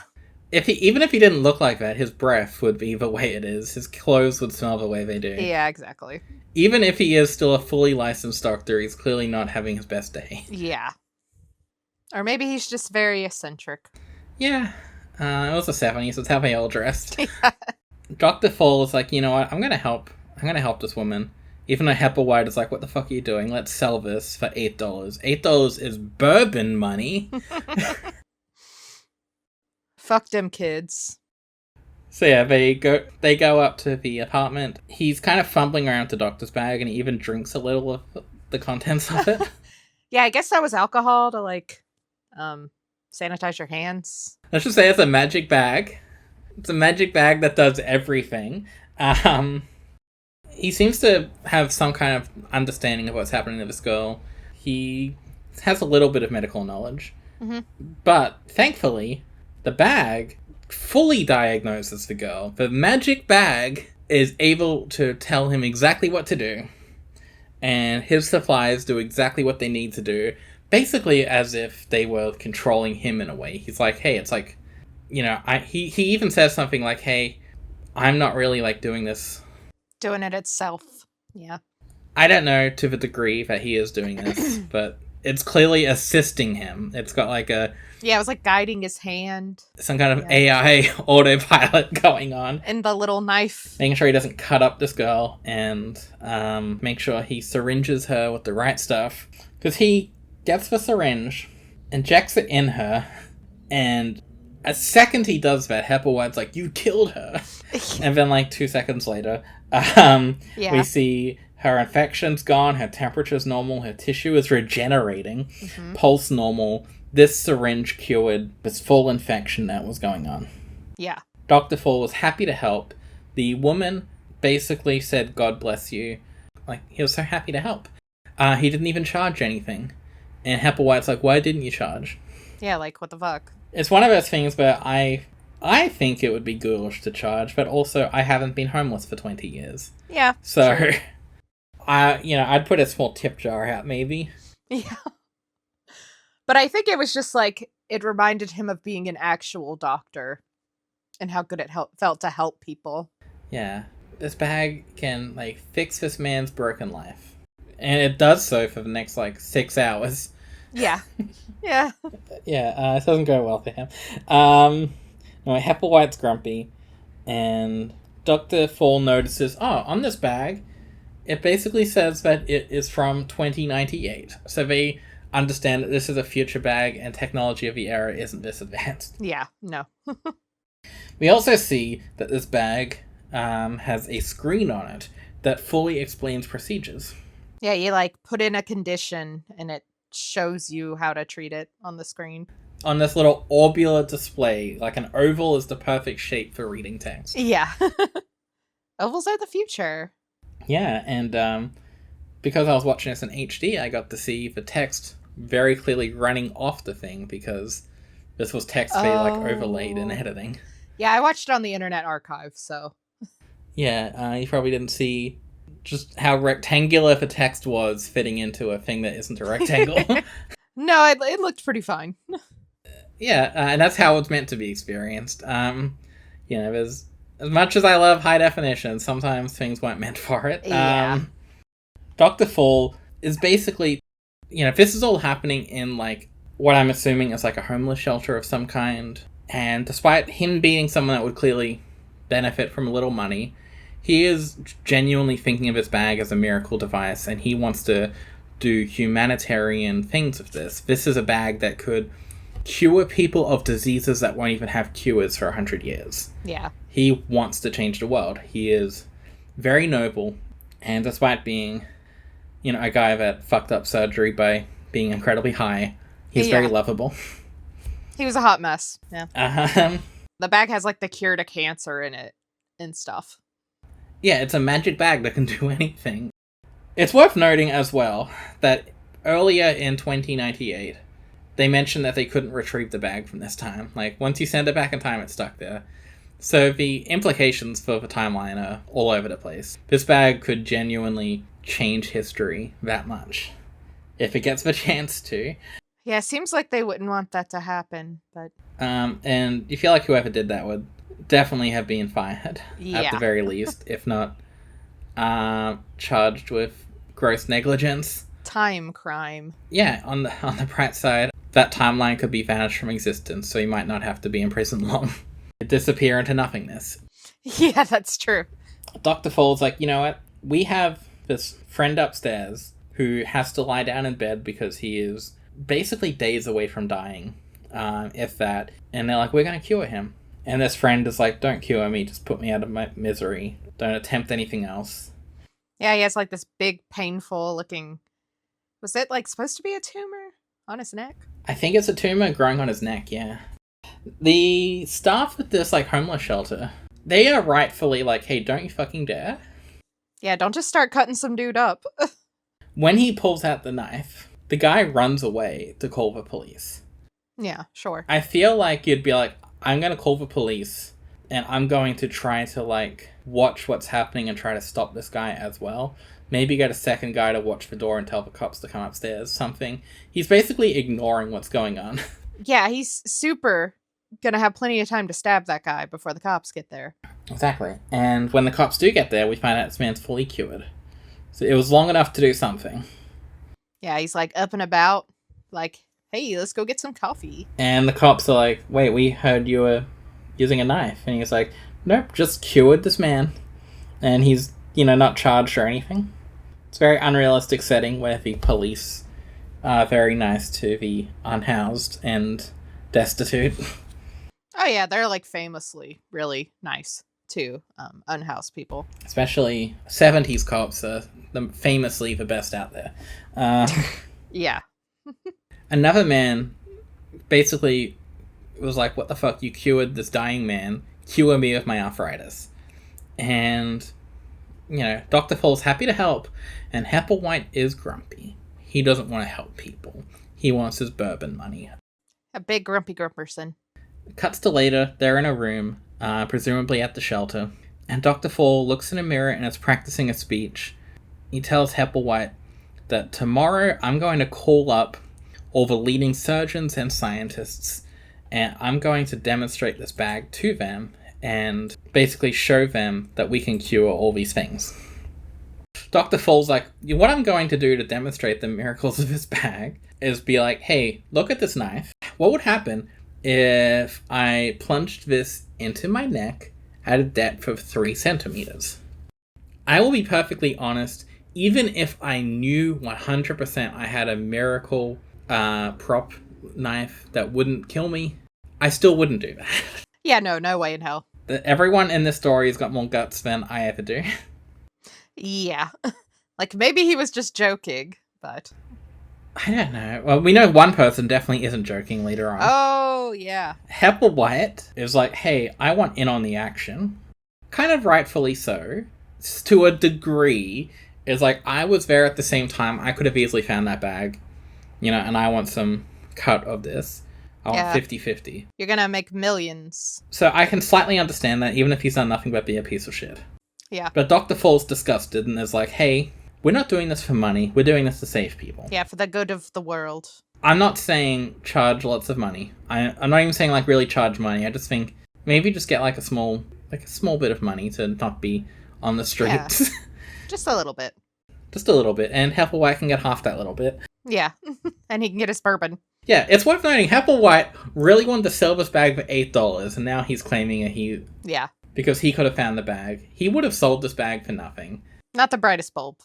Even if he didn't look like that, his breath would be the way it is. His clothes would smell the way they do. Yeah, exactly. Even if he is still a fully licensed doctor, he's clearly not having his best day. Yeah. Or maybe he's just very eccentric. Yeah. It was the 70s, that's how they all dressed. Yeah. Dr. Fall is like, you know what, I'm gonna help this woman. Even though Hepplewhite is like, what the fuck are you doing? Let's sell this for $8. $8 is bourbon money. Fuck them kids. So yeah, they go up to the apartment. He's kind of fumbling around the doctor's bag, and he even drinks a little of the contents of it. Yeah, I guess that was alcohol to, like, sanitize your hands. Let's just say it's a magic bag. It's a magic bag that does everything. He seems to have some kind of understanding of what's happening to this girl. He has a little bit of medical knowledge. Mm-hmm. But, thankfully, the bag fully diagnoses the girl. The magic bag is able to tell him exactly what to do. And his supplies do exactly what they need to do. Basically as if they were controlling him in a way. He's like, hey, it's like, you know, he even says something like, hey, I'm not really, like, doing this. Doing it itself. Yeah. I don't know to the degree that he is doing this, but it's clearly assisting him. It's got, like, Yeah, it was like guiding his hand. some kind of AI autopilot going on. And the little knife. Making sure he doesn't cut up this girl, and make sure he syringes her with the right stuff. Because he gets the syringe, injects it in her, and a second he does that, Hepplewhite's like, you killed her. And then, like, 2 seconds later, we see her infection's gone, her temperature's normal, her tissue is regenerating, pulse normal. This syringe cured this full infection that was going on. Yeah. Dr. Fall was happy to help. The woman basically said, God bless you. Like, he was so happy to help. He didn't even charge anything. And Hepplewhite's like, why didn't you charge? Yeah, like, what the fuck? It's one of those things where I think it would be ghoulish to charge, but also I haven't been homeless for 20 years. Yeah. So, sure. I'd put a small tip jar out, maybe. Yeah. But I think it was just like, it reminded him of being an actual doctor and how good it felt to help people. Yeah. This bag can, like, fix this man's broken life. And it does so for the next, like, 6 hours. Yeah. Yeah. Yeah, it doesn't go well for him. No, Hepplewhite's grumpy, and Dr. Fall notices, on this bag, it basically says that it is from 2098. So they understand that this is a future bag, and technology of the era isn't this advanced. Yeah, no. We also see that this bag has a screen on it that fully explains procedures. Yeah, you, like, put in a condition, and it shows you how to treat it on the screen. On this little orbular display, like an oval is the perfect shape for reading text. Yeah. Ovals are the future. Yeah, and because I was watching this in HD, I got to see the text very clearly running off the thing, because this was text they like overlaid in editing. Yeah, I watched it on the Internet Archive, so... Yeah, you probably didn't see just how rectangular the text was fitting into a thing that isn't a rectangle. No, it looked pretty fine. Yeah, and that's how it's meant to be experienced. There's, as much as I love high definition, sometimes things weren't meant for it. Yeah. Dr. Fall is basically, this is all happening in, like, what I'm assuming is, like, a homeless shelter of some kind. And despite him being someone that would clearly benefit from a little money, he is genuinely thinking of his bag as a miracle device, and he wants to do humanitarian things with this. This is a bag that could cure people of diseases that won't even have cures for 100 years. Yeah. He wants to change the world. He is very noble, and despite being, a guy that fucked up surgery by being incredibly high, he's very lovable. He was a hot mess. Yeah. The bag has, like, the cure to cancer in it and stuff. Yeah, it's a magic bag that can do anything. It's worth noting as well that earlier in 2098, they mentioned that they couldn't retrieve the bag from this time. Like, once you send it back in time, it's stuck there. So the implications for the timeline are all over the place. This bag could genuinely change history that much, if it gets the chance to. Yeah, it seems like they wouldn't want that to happen, but... And you feel like whoever did that would definitely have been fired, at the very least, if not charged with gross negligence. Time crime. Yeah, on the bright side, that timeline could be vanished from existence, so you might not have to be in prison long. Disappear into nothingness. Yeah, that's true. Dr. Fall's like, you know what? We have this friend upstairs who has to lie down in bed because he is basically days away from dying, if that. And they're like, we're going to cure him. And this friend is like, don't cure me, just put me out of my misery. Don't attempt anything else. Yeah, he has like this big, painful looking... Was it like supposed to be a tumor on his neck? I think it's a tumor growing on his neck, yeah. The staff at this like homeless shelter, they are rightfully like, hey, don't you fucking dare. Yeah, don't just start cutting some dude up. When he pulls out the knife, the guy runs away to call the police. Yeah, sure. I feel like you'd be like, I'm going to call the police, and I'm going to try to, like, watch what's happening and try to stop this guy as well. Maybe get a second guy to watch the door and tell the cops to come upstairs, something. He's basically ignoring what's going on. Yeah, he's super gonna have plenty of time to stab that guy before the cops get there. Exactly. And when the cops do get there, we find out this man's fully cured. So it was long enough to do something. Yeah, he's like up and about, like, hey, let's go get some coffee. And the cops are like, wait, we heard you were using a knife. And he's like, nope, just cured this man. And he's, not charged or anything. It's a very unrealistic setting where the police are very nice to the unhoused and destitute. Oh yeah, they're like famously really nice to unhoused people. Especially 70s cops are famously the best out there. Yeah. Another man basically was like, what the fuck, you cured this dying man, cure me of my arthritis. And, Dr. Fall's happy to help, and Hepplewhite is grumpy. He doesn't want to help people. He wants his bourbon money. A big grumpy grumperson. Cuts to later, they're in a room, presumably at the shelter, and Dr. Fall looks in a mirror and is practicing a speech. He tells Hepplewhite that tomorrow I'm going to call up all the leading surgeons and scientists, and I'm going to demonstrate this bag to them and basically show them that we can cure all these things. Dr. Fall's like, what I'm going to do to demonstrate the miracles of this bag is be like, hey, look at this knife. What would happen if I plunged this into my neck at a depth of 3 centimeters? I will be perfectly honest, even if I knew 100% I had a miracle prop knife that wouldn't kill me, I still wouldn't do that. Yeah, no way in hell. Everyone in this story has got more guts than I ever do. Yeah. Like, maybe he was just joking, but... I don't know. Well, we know one person definitely isn't joking later on. Oh, yeah. Hepplewhite is like, hey, I want in on the action. Kind of rightfully so. To a degree. Is like, I was there at the same time. I could have easily found that bag. And I want some cut of this. I want 50-50. You're gonna make millions. So I can slightly understand that, even if he's done nothing but be a piece of shit. Yeah. But Dr. Fall's disgusted and is like, hey, we're not doing this for money. We're doing this to save people. Yeah, for the good of the world. I'm not saying charge lots of money. I'm not even saying, like, really charge money. I just think maybe just get, like, a small bit of money to not be on the streets. Yeah. Just a little bit. Just a little bit. And Hepplewhite can get half that little bit. Yeah. And he can get his bourbon. Yeah, it's worth noting, Hepplewhite really wanted to sell this bag for $8, and now he's claiming Yeah. Because he could have found the bag. He would have sold this bag for nothing. Not the brightest bulb,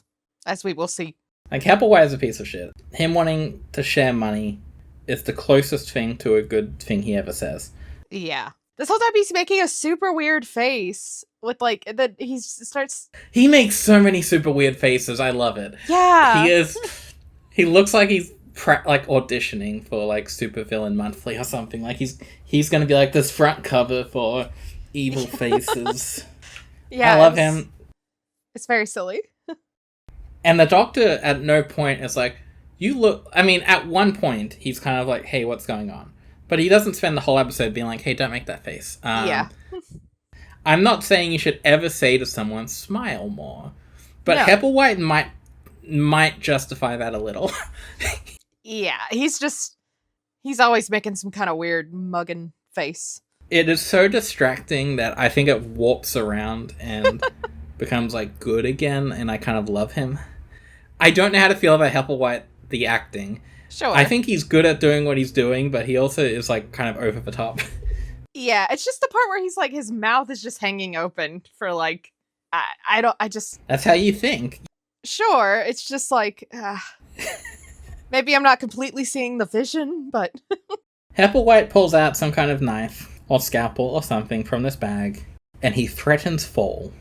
as we will see. Like, Hepplewhite is a piece of shit. Him wanting to share money is the closest thing to a good thing he ever says. Yeah. This whole time he's making a super weird face with, like, that he starts... He makes so many super weird faces. I love it. Yeah. He looks like he's auditioning for, like, Supervillain Monthly or something. Like, he's gonna be, like, this front cover for Evil Faces. Yeah. I love him. It's very silly. And the doctor at no point is like, at one point, he's kind of like, hey, what's going on? But he doesn't spend the whole episode being like, hey, don't make that face. Yeah. I'm not saying you should ever say to someone, smile more. But No. Hepplewhite might justify that a little. Yeah, he's always making some kind of weird mugging face. It is so distracting that I think it warps around and becomes, like, good again, and I kind of love him. I don't know how to feel about Hepplewhite, the acting. Sure. I think he's good at doing what he's doing, but he also is, like, kind of over the top. Yeah, it's just the part where he's like, his mouth is just hanging open for, like, That's how you think. Sure, it's just like, maybe I'm not completely seeing the vision, but... Hepplewhite pulls out some kind of knife, or scalpel, or something from this bag, and he threatens Fall.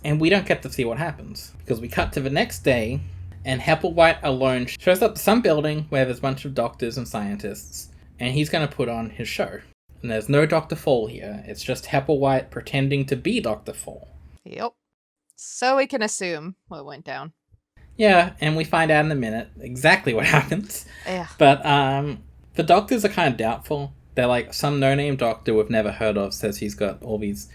And we don't get to see what happens, because we cut to the next day, and Hepplewhite alone shows up to some building where there's a bunch of doctors and scientists, and he's going to put on his show. And there's no Dr. Fall here, it's just Hepplewhite pretending to be Dr. Fall. Yep. So we can assume what went down. Yeah, and we find out in a minute exactly what happens. Yeah. But the doctors are kind of doubtful. They're like, some no-name doctor we've never heard of says he's got all these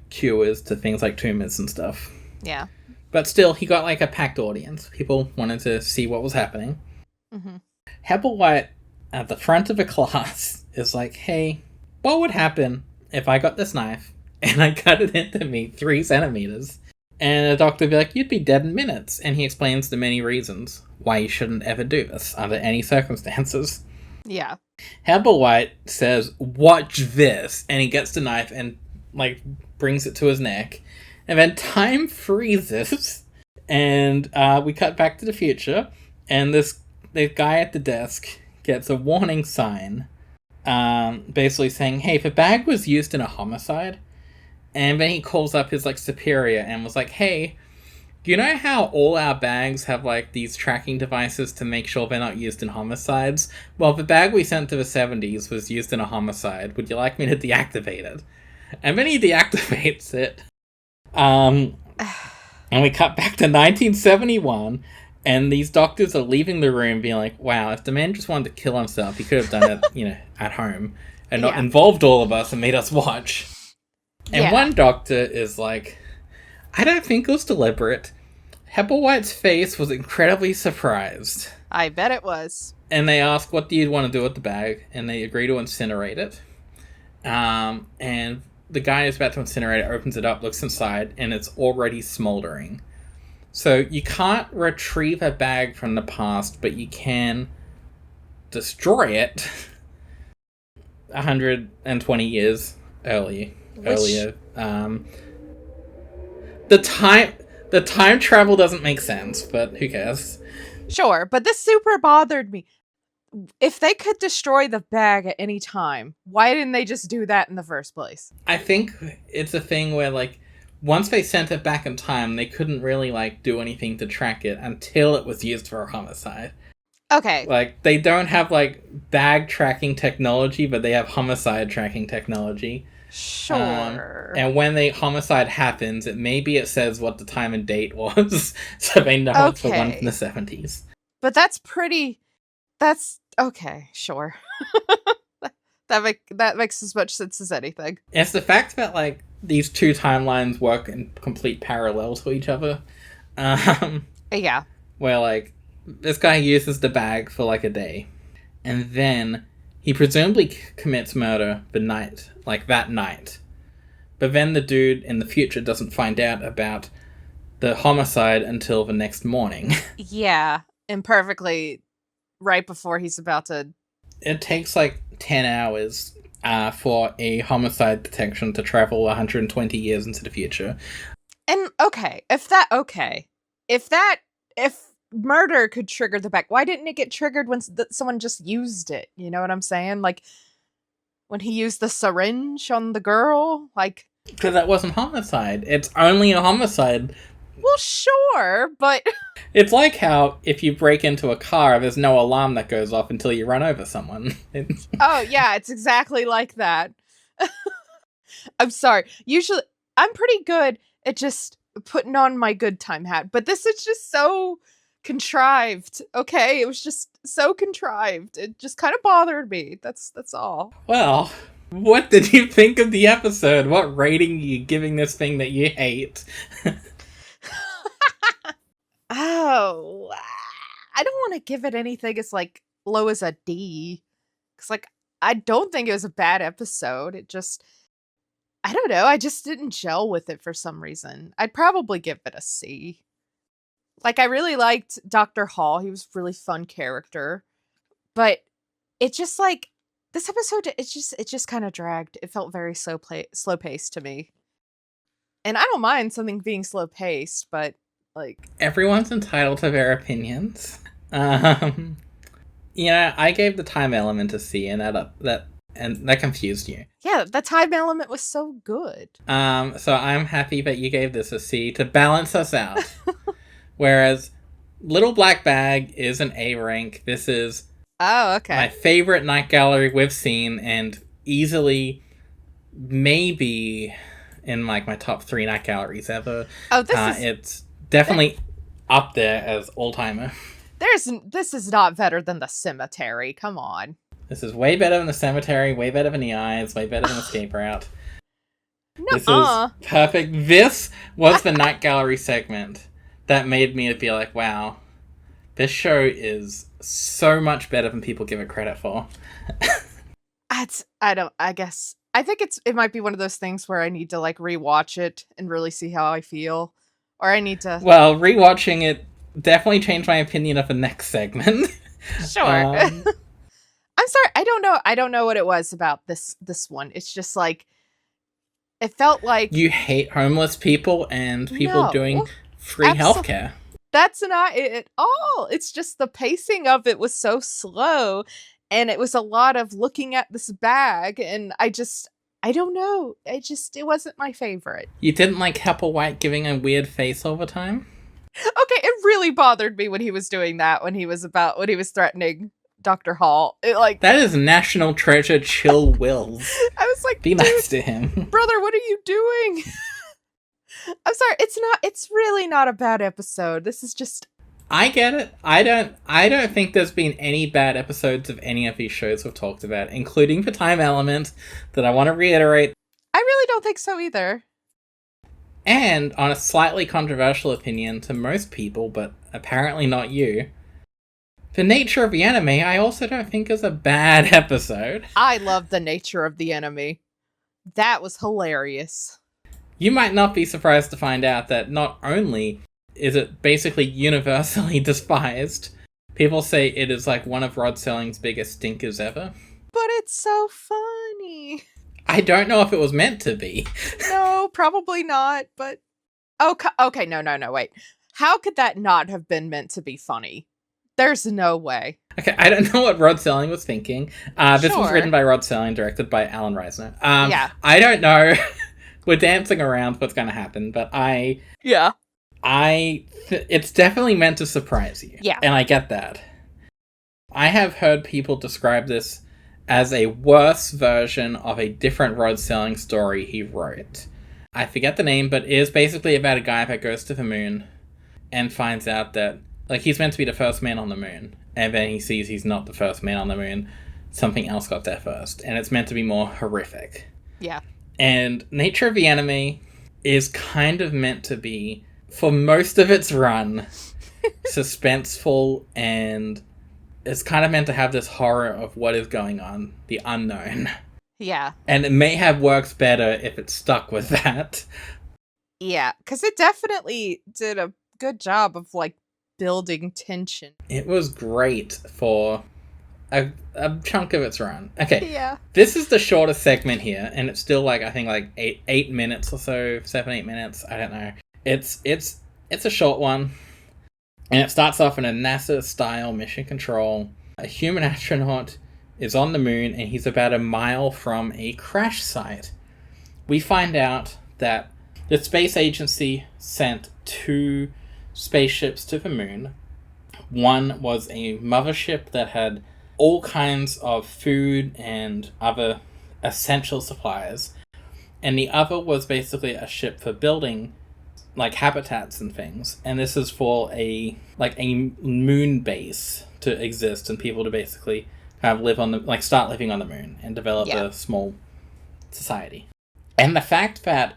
cures to things like tumors and stuff. Yeah. But still, he got like a packed audience. People wanted to see what was happening. Mm-hmm. Hepplewhite at the front of a class is like, hey, what would happen if I got this knife and I cut it into me 3 centimeters? And the doctor would be like, you'd be dead in minutes. And he explains the many reasons why you shouldn't ever do this under any circumstances. Yeah. Hepplewhite says, watch this. And he gets the knife and like brings it to his neck. And then time freezes. And we cut back to the future. And the guy at the desk gets a warning sign. Basically saying, hey, if a bag was used in a homicide... And then he calls up his, like, superior and was like, hey, do you know how all our bags have, like, these tracking devices to make sure they're not used in homicides? Well, the bag we sent to the 70s was used in a homicide. Would you like me to deactivate it? And then he deactivates it. And we cut back to 1971, and these doctors are leaving the room being like, wow, if the man just wanted to kill himself, he could have done it, at home, and not involved all of us and made us watch. And one doctor is like, I don't think it was deliberate. Hepplewhite's face was incredibly surprised. I bet it was. And they ask, what do you want to do with the bag? And they agree to incinerate it. And the guy who's about to incinerate it opens it up, looks inside, and it's already smoldering. So you can't retrieve a bag from the past, but you can destroy it 120 years earlier. The time travel doesn't make sense, but who cares? Sure, but this super bothered me. If they could destroy the bag at any time, why didn't they just do that in the first place? I think it's a thing where, like, once they sent it back in time, they couldn't really, like, do anything to track it until it was used for a homicide. Okay. Like, they don't have, like, bag tracking technology, but they have homicide tracking technology. Sure. And when the homicide happens, it says what the time and date was, so they know it's the one from the 70s. But that's okay, sure. that makes as much sense as anything. It's the fact that, like, these two timelines work in complete parallel to each other. Yeah. Where, like, this guy uses the bag for, like, a day. And then he presumably commits murder that night. But then the dude in the future doesn't find out about the homicide until the next morning. Yeah, and perfectly right before he's about to... It takes, like, 10 hours for a homicide detection to travel 120 years into the future. And, if murder could trigger the back, why didn't it get triggered when someone just used it? You know what I'm saying? Like, when he used the syringe on the girl, like... Because that wasn't homicide. It's only a homicide. Well, sure, but... It's like how, if you break into a car, there's no alarm that goes off until you run over someone. Oh, yeah, it's exactly like that. I'm sorry. Usually, I'm pretty good at just putting on my good time hat, but this is just so... contrived. Okay, it was just so contrived. It just kind of bothered me. That's all. Well, what did you think of the episode? What rating are you giving this thing that you hate? Oh, I don't want to give it anything as like low as a D. Cause like I don't think it was a bad episode. It just, I don't know. I just didn't gel with it for some reason. I'd probably give it a C. Like, I really liked Dr. Hall. He was a really fun character. But it just, like, this episode, it just kind of dragged. It felt very slow-paced to me. And I don't mind something being slow-paced, but Like, everyone's entitled to their opinions. I gave the time element a C, and that confused you. yeah, the time element was so good. So I'm happy that you gave this a C to balance us out. Whereas Little Black Bag is an A rank. This is Oh, okay. my favorite Night Gallery we've seen, and easily maybe in like my top 3 Night Galleries ever. Oh, it's definitely up there as all-timer. This is not better than The Cemetery. Come on. This is way better than The Cemetery, way better than The Eyes, way better than Escape Route. This Nuh-uh. is perfect. This was the Night Gallery segment that made me be like, wow, this show is so much better than people give it credit for. I think it might be one of those things where I need to like rewatch it and really see how I feel. Or I need to... Well, rewatching it definitely changed my opinion of the next segment. Sure. I'm sorry, I don't know what it was about this one. It's just like, it felt like... You hate homeless people and people doing free healthcare. That's not it at all. It's just the pacing of it was so slow, and it was a lot of looking at this bag, and I don't know. It wasn't my favorite. You didn't like Hepplewhite giving a weird face all the time? Okay, it really bothered me when he was doing that, when he was threatening Dr. Hall. That is National Treasure Chill Wills. I was like, be nice to him. Brother, what are you doing? I'm sorry, it's really not a bad episode. This is just... I get it. I don't think there's been any bad episodes of any of these shows we've talked about, including the time element, that I want to reiterate. I really don't think so either. And on a slightly controversial opinion to most people, but apparently not you, The Nature of the Enemy I also don't think is a bad episode. I love The Nature of the Enemy. That was hilarious. You might not be surprised to find out that not only is it basically universally despised, people say it is like one of Rod Serling's biggest stinkers ever. But it's so funny. I don't know if it was meant to be. No, probably not, but... Okay, no, wait. How could that not have been meant to be funny? There's no way. Okay, I don't know what Rod Serling was thinking. This was Sure. written by Rod Serling, directed by Alan Reisner. Yeah. I don't know. We're dancing around what's going to happen, but it's definitely meant to surprise you. Yeah. And I get that. I have heard people describe this as a worse version of a different Rod Serling story he wrote. I forget the name, but it is basically about a guy that goes to the moon and finds out that, like, he's meant to be the first man on the moon, and then he sees he's not the first man on the moon. Something else got there first, and it's meant to be more horrific. Yeah. And Nature of the Enemy is kind of meant to be, for most of its run, suspenseful, and it's kind of meant to have this horror of what is going on, the unknown. Yeah. And it may have worked better if it stuck with that. Yeah, because it definitely did a good job of, like, building tension. It was great for a chunk of its run. Okay. Yeah. This is the shortest segment here, and it's still like, I think, like 8 minutes or so, 7-8 minutes, I don't know. It's a short one, and it starts off in a NASA-style mission control. A human astronaut is on the moon, and he's about a mile from a crash site. We find out that the space agency sent 2 spaceships to the moon. One was a mothership that had all kinds of food and other essential supplies, and the other was basically a ship for building like habitats and things. And this is for a moon base to exist and people to basically kind of live on the start living on the moon and develop a small society. And the fact that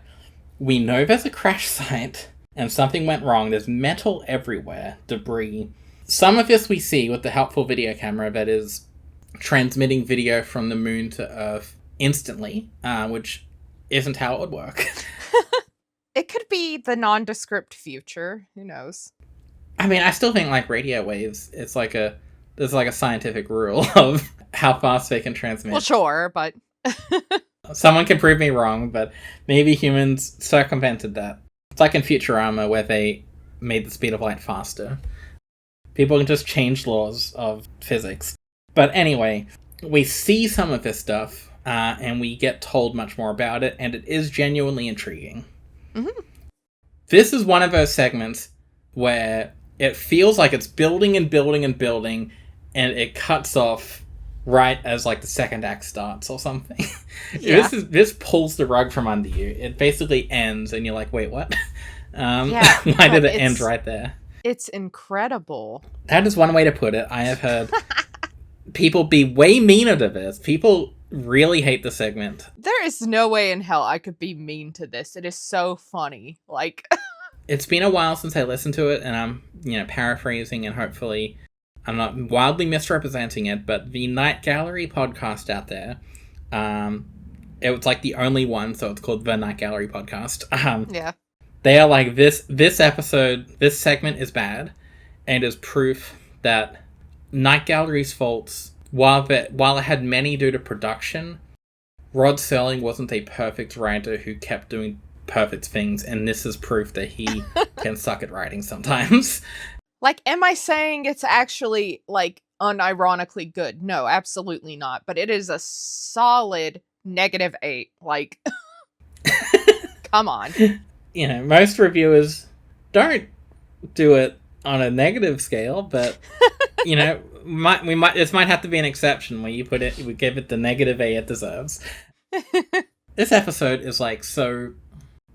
we know there's a crash site and something went wrong, there's metal everywhere, debris. Some of this we see with the helpful video camera that is transmitting video from the moon to Earth instantly, which isn't how it would work. It could be the nondescript future. Who knows? I mean, I still think like radio waves, there's like a scientific rule of how fast they can transmit. Well, sure, but... Someone can prove me wrong, but maybe humans circumvented that. It's like in Futurama where they made the speed of light faster. People can just change laws of physics. But anyway, we see some of this stuff, and we get told much more about it, and it is genuinely intriguing. Mm-hmm. This is one of those segments where it feels like it's building and building and building, and it cuts off right as like the second act starts or something. Yeah. This pulls the rug from under you. It basically ends, and you're like, wait, what? Why did it end right there? It's incredible. That is one way to put it. I have heard people be way meaner to this. People really hate the segment. There is no way in hell I could be mean to this. It is so funny. Like, it's been a while since I listened to it, and I'm, paraphrasing, and hopefully I'm not wildly misrepresenting it, but the Night Gallery podcast out there, it was like the only one, so it's called the Night Gallery podcast. Yeah. They are like, this segment is bad, and is proof that Night Gallery's faults, while it had many due to production, Rod Serling wasn't a perfect writer who kept doing perfect things, and this is proof that he can suck at writing sometimes. Like, am I saying it's actually, like, unironically good? No, absolutely not. But it is a solid -8. Like, come on. Most reviewers don't do it on a negative scale, but, this might have to be an exception where we give it the -A it deserves. This episode is like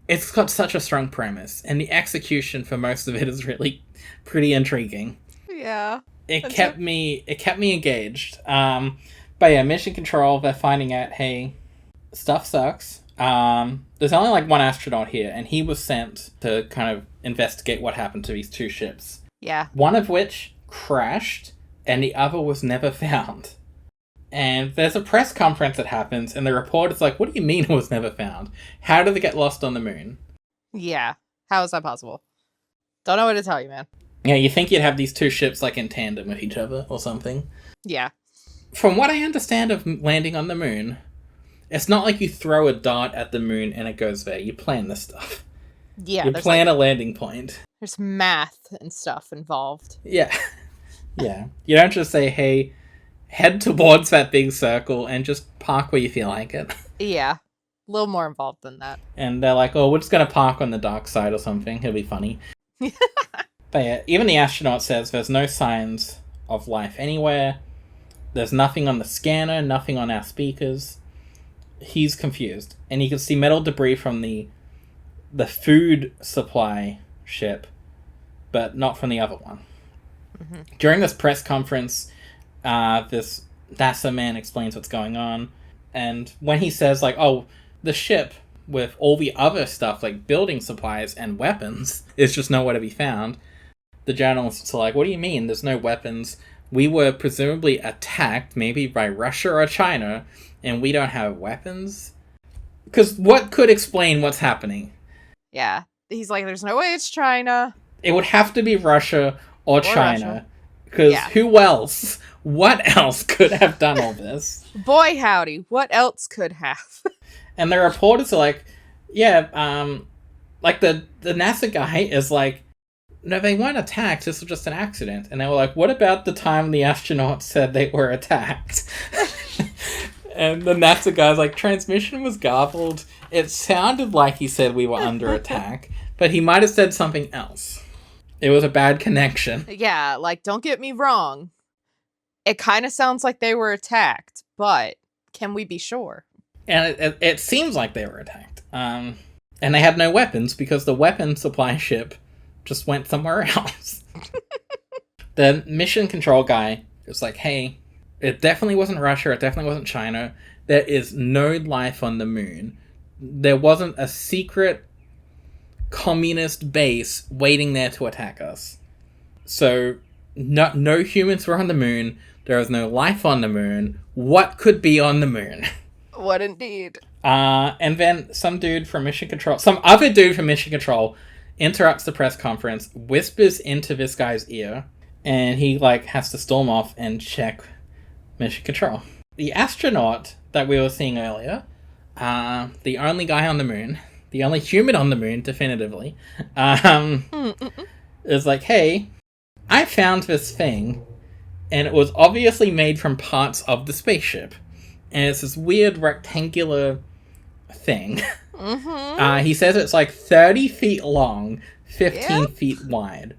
it's got such a strong premise, and the execution for most of it is really pretty intriguing. Yeah. It kept me engaged. But yeah, Mission Control, they're finding out, hey, stuff sucks. There's only like one astronaut here, and he was sent to kind of investigate what happened to these two ships. Yeah. One of which crashed, and the other was never found. And there's a press conference that happens, and the reporter's like, what do you mean it was never found? How did it get lost on the moon? Yeah. How is that possible? Don't know what to tell you, man. Yeah, you think you'd have these two ships like in tandem with each other or something. Yeah. From what I understand of landing on the moon, it's not like you throw a dart at the moon and it goes there. You plan this stuff. Yeah. You plan a landing point. There's math and stuff involved. Yeah. Yeah. You don't just say, hey, head towards that big circle and just park where you feel like it. Yeah. A little more involved than that. And they're like, oh, we're just going to park on the dark side or something. It'll be funny. But yeah, even the astronaut says there's no signs of life anywhere. There's nothing on the scanner, nothing on our speakers. He's confused. And you can see metal debris from the food supply ship, but not from the other one. Mm-hmm. During this press conference, this NASA man explains what's going on. And when he says, like, oh, the ship with all the other stuff, like building supplies and weapons, is just nowhere to be found, the journalists are like, what do you mean there's no weapons? We were presumably attacked, maybe by Russia or China, and we don't have weapons? Because what could explain what's happening? Yeah. He's like, there's no way it's China. It would have to be Russia or China. Because who else? What else could have done all this? Boy, howdy. What else could have? And the reporters are like, yeah, like the NASA guy is like, no, they weren't attacked. This was just an accident. And they were like, what about the time the astronauts said they were attacked? And the NASA guy's like, transmission was garbled. It sounded like he said we were under attack, but he might have said something else. It was a bad connection. Yeah, like, don't get me wrong. It kind of sounds like they were attacked, but can we be sure? And it seems like they were attacked. And they had no weapons because the weapon supply ship just went somewhere else. The mission control guy was like, hey, it definitely wasn't Russia, it definitely wasn't China. There is no life on the moon. There wasn't a secret communist base waiting there to attack us. So, no humans were on the moon. There is no life on the moon. What could be on the moon? What indeed? And then some other dude from Mission Control interrupts the press conference, whispers into this guy's ear, and he, like, has to storm off and check Mission Control. The astronaut that we were seeing earlier, the only guy on the moon, the only human on the moon, definitively, is like, hey, I found this thing, and it was obviously made from parts of the spaceship. And it's this weird rectangular thing. Mm-hmm. He says it's like 30 feet long, 15 feet wide.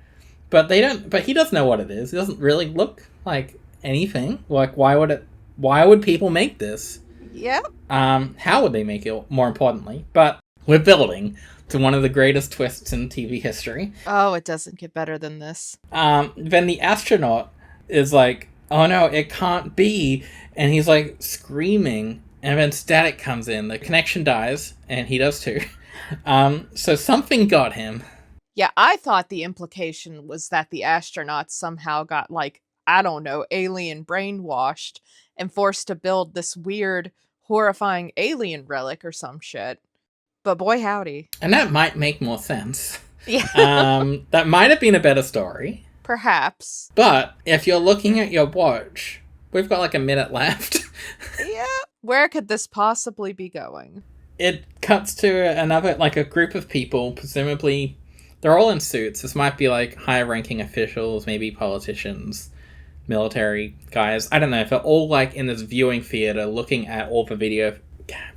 But he doesn't know what it is. It doesn't really look like anything. Like, why would people make this? Yep. How would they make it, more importantly? But we're building to one of the greatest twists in TV history. Oh, it doesn't get better than this. Then the astronaut is like, oh no, it can't be. And he's like screaming. And then static comes in. The connection dies. And he does too. So something got him. Yeah, I thought the implication was that the astronauts somehow got, like, I don't know, alien brainwashed and forced to build this weird, horrifying alien relic or some shit. But boy howdy. And that might make more sense. Yeah. That might have been a better story. Perhaps. But if you're looking at your watch, we've got like a minute left. Yeah. Where could this possibly be going? It cuts to another, like a group of people, presumably they're all in suits. This might be like high-ranking officials, maybe politicians, military guys. I don't know. If they're all like in this viewing theater looking at all the video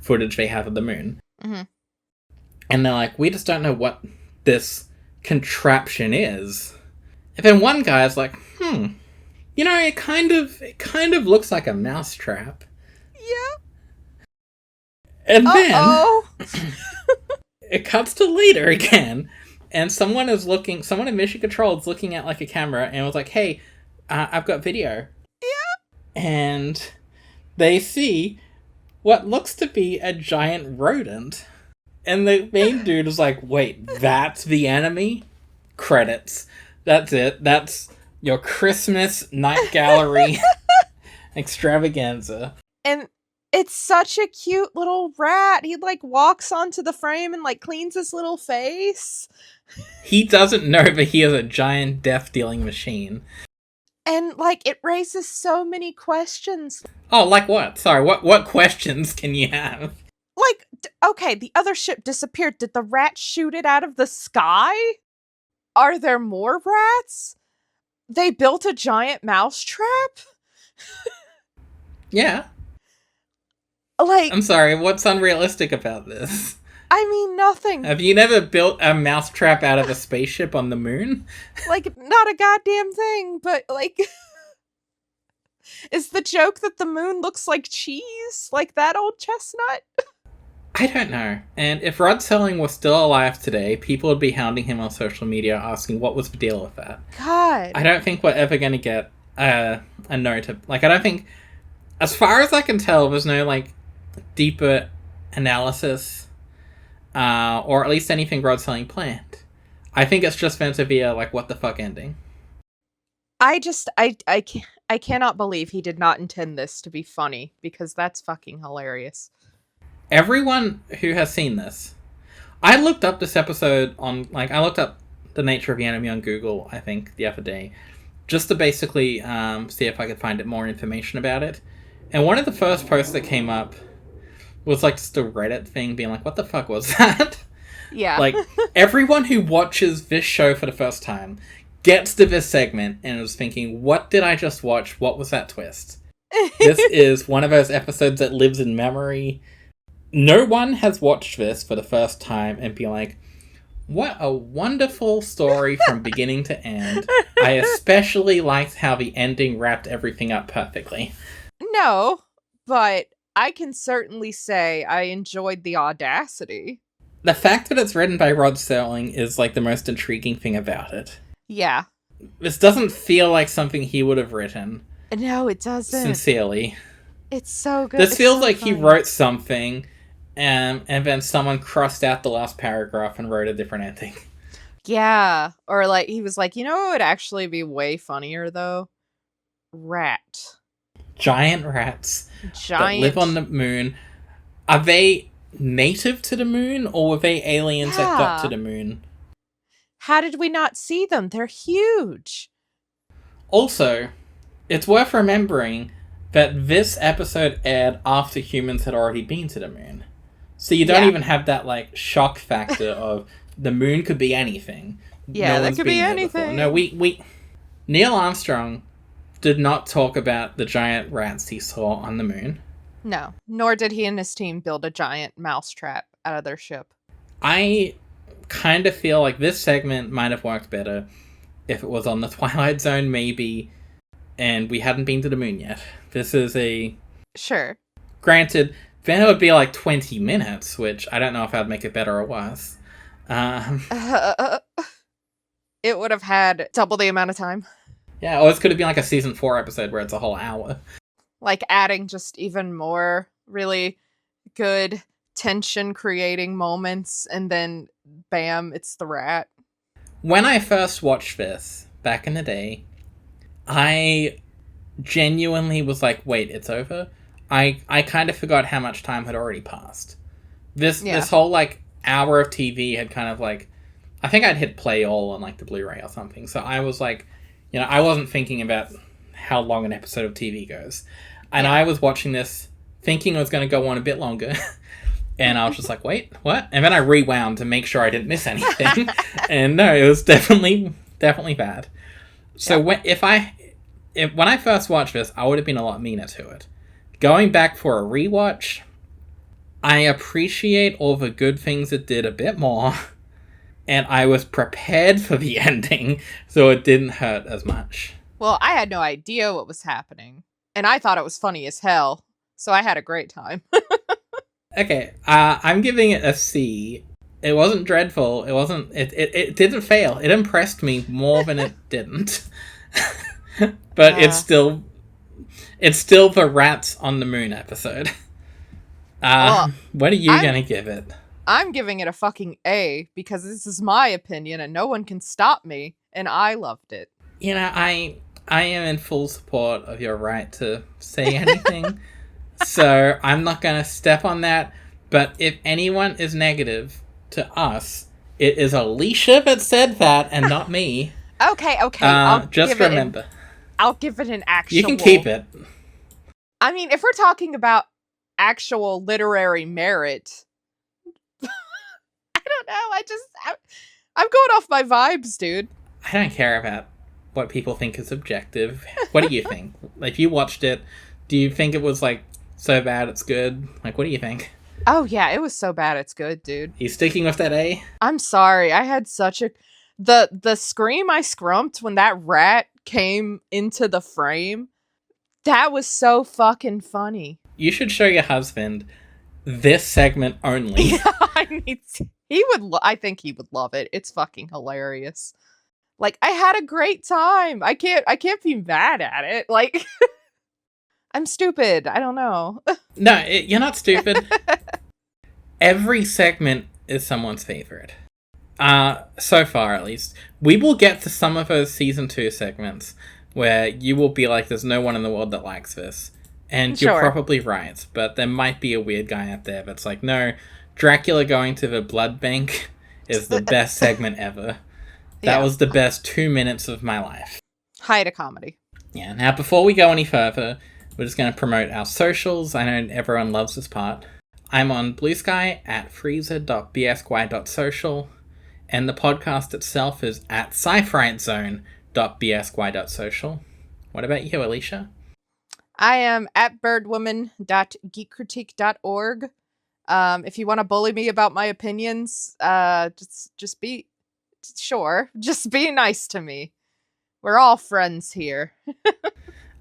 footage they have of the moon. Mm-hmm. And they're like, we just don't know what this contraption is. And then one guy's like, you know, it kind of looks like a mousetrap. Yeah. And then it cuts to later again, and someone in Mission Control is looking at like a camera and was like, hey, I've got video. Yeah. And they see what looks to be a giant rodent. And the main dude is like, wait, that's the enemy? Credits. That's it. That's your Christmas night gallery extravaganza. And it's such a cute little rat. He, like, walks onto the frame and, like, cleans his little face. He doesn't know that he is a giant death-dealing machine. And, like, it raises so many questions. Oh, like what? Sorry, what questions can you have? Like, okay, the other ship disappeared. Did the rat shoot it out of the sky? Are there more rats? They built a giant mousetrap? Yeah. Like, I'm sorry, what's unrealistic about this? I mean, nothing. Have you never built a mousetrap out of a spaceship on the moon? Like, not a goddamn thing, but, like... Is the joke that the moon looks like cheese? Like that old chestnut? I don't know. And if Rod Serling was still alive today, people would be hounding him on social media asking what was the deal with that. God. I don't think we're ever going to get a note of... Like, I don't think... As far as I can tell, there's no, like, deeper analysis, or at least anything Rod Serling planned. I think it's just meant to be a, like, what the fuck ending. I cannot believe he did not intend this to be funny, because that's fucking hilarious. Everyone who has seen this... I looked up this episode on... Like, I looked up the nature of the enemy on Google, I think, the other day, just to basically see if I could find more information about it. And one of the first posts that came up was, like, just a Reddit thing being like, what the fuck was that? Yeah. Like, everyone who watches this show for the first time gets to this segment and is thinking, what did I just watch? What was that twist? This is one of those episodes that lives in memory. No one has watched this for the first time and be like, what a wonderful story from beginning to end. I especially liked how the ending wrapped everything up perfectly. No, but I can certainly say I enjoyed the audacity. The fact that it's written by Rod Serling is, like, the most intriguing thing about it. Yeah. This doesn't feel like something he would have written. No, it doesn't. Sincerely. It's so good. This feels like he wrote something, and then someone crossed out the last paragraph and wrote a different ending. Yeah. Or, like, he was like, you know what would actually be way funnier, though? Rat. Giant rats Giant. that live on the moon. Are they native to the moon, or were they aliens that got to the moon? How did we not see them? They're huge. Also, it's worth remembering that this episode aired after humans had already been to the moon. So you don't even have that, like, shock factor of the moon could be anything. Yeah, that one's could be been there before. anything. No, we Neil Armstrong did not talk about the giant rats he saw on the moon. No, nor did he and his team build a giant mousetrap out of their ship. I kind of feel like this segment might have worked better if it was on the Twilight Zone, maybe, and we hadn't been to the moon yet. This is a... Sure. Granted, then it would be like 20 minutes, which I don't know if I'd make it better or worse. It would have had double the amount of time. Yeah, or this could have been like a season 4 episode where it's a whole hour. Like adding just even more really good tension-creating moments, and then bam, it's the rat. When I first watched this, back in the day, I genuinely was like, wait, it's over? I kind of forgot how much time had already passed. This whole, like, hour of TV had kind of, like... I think I'd hit play all on, like, the Blu-ray or something. So I was like... You know, I wasn't thinking about how long an episode of TV goes. And I was watching this thinking it was going to go on a bit longer. And I was just like, wait, what? And then I rewound to make sure I didn't miss anything. And no, it was definitely bad. So when I first watched this, I would have been a lot meaner to it. Going back for a rewatch, I appreciate all the good things it did a bit more. And I was prepared for the ending, so it didn't hurt as much. Well, I had no idea what was happening. And I thought it was funny as hell. So I had a great time. Okay, I'm giving it a C. It wasn't dreadful. It didn't fail. It impressed me more than it didn't. But it's still the rats on the moon episode. What are you gonna give it? I'm giving it a fucking A, because this is my opinion and no one can stop me, and I loved it. You know, I am in full support of your right to say anything. So I'm not going to step on that. But if anyone is negative to us, it is Alisha that said that and not me. Okay. I'll give it an actual... You can keep it. I mean, if we're talking about actual literary merit, I don't know. I'm going off my vibes, dude. I don't care about what people think is objective. What do you think? If you watched it, do you think it was like so bad it's good? Like, what do you think? Oh yeah, it was so bad it's good, dude. You sticking with that A? I'm sorry. I had such a... The scream I scrumped when that rat came into the frame, that was so fucking funny. You should show your husband this segment only. Yeah, I need to. I think he would love it. It's fucking hilarious. Like, I had a great time. I can't be mad at it. Like, I'm stupid. I don't know. No, you're not stupid. Every segment is someone's favorite. So far, at least. We will get to some of those season 2 segments where you will be like, there's no one in the world that likes this. And you're probably right, but there might be a weird guy out there that's like, no, Dracula going to the blood bank is the best segment ever. That was the best 2 minutes of my life. Hide a comedy. Yeah, now before we go any further, we're just going to promote our socials. I know everyone loves this part. I'm on Blue Sky at freezer.bsy.social, and the podcast itself is at Sci-Fright Zone.bsy.social. What about you, Alisha? I am at birdwoman.geekcritique.org. If you want to bully me about my opinions, just be nice to me. We're all friends here.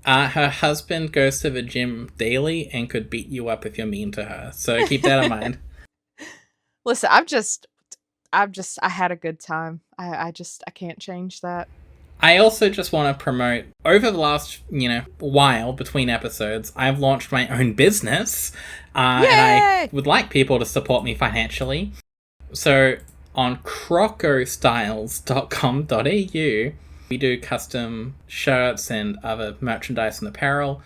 Her husband goes to the gym daily and could beat you up if you're mean to her. So keep that in mind. Listen, I had a good time. I can't change that. I also just want to promote, over the last, while between episodes, I've launched my own business. And I would like people to support me financially. So on crocostyles.com.au, we do custom shirts and other merchandise and apparel.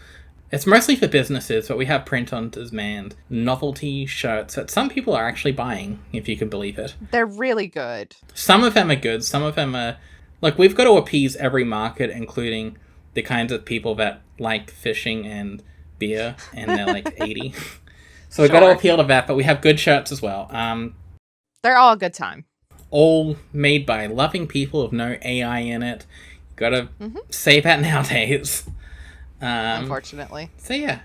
It's mostly for businesses, but we have print-on-demand novelty shirts that some people are actually buying, if you can believe it. They're really good. Some of them are good, some of them are... Like, we've got to appease every market, including the kinds of people that like fishing and beer, and they're like 80. So we've got to appeal to that, but we have good shirts as well. They're all a good time. all made by loving people with no AI in it. Gotta say that nowadays. Unfortunately. So yeah.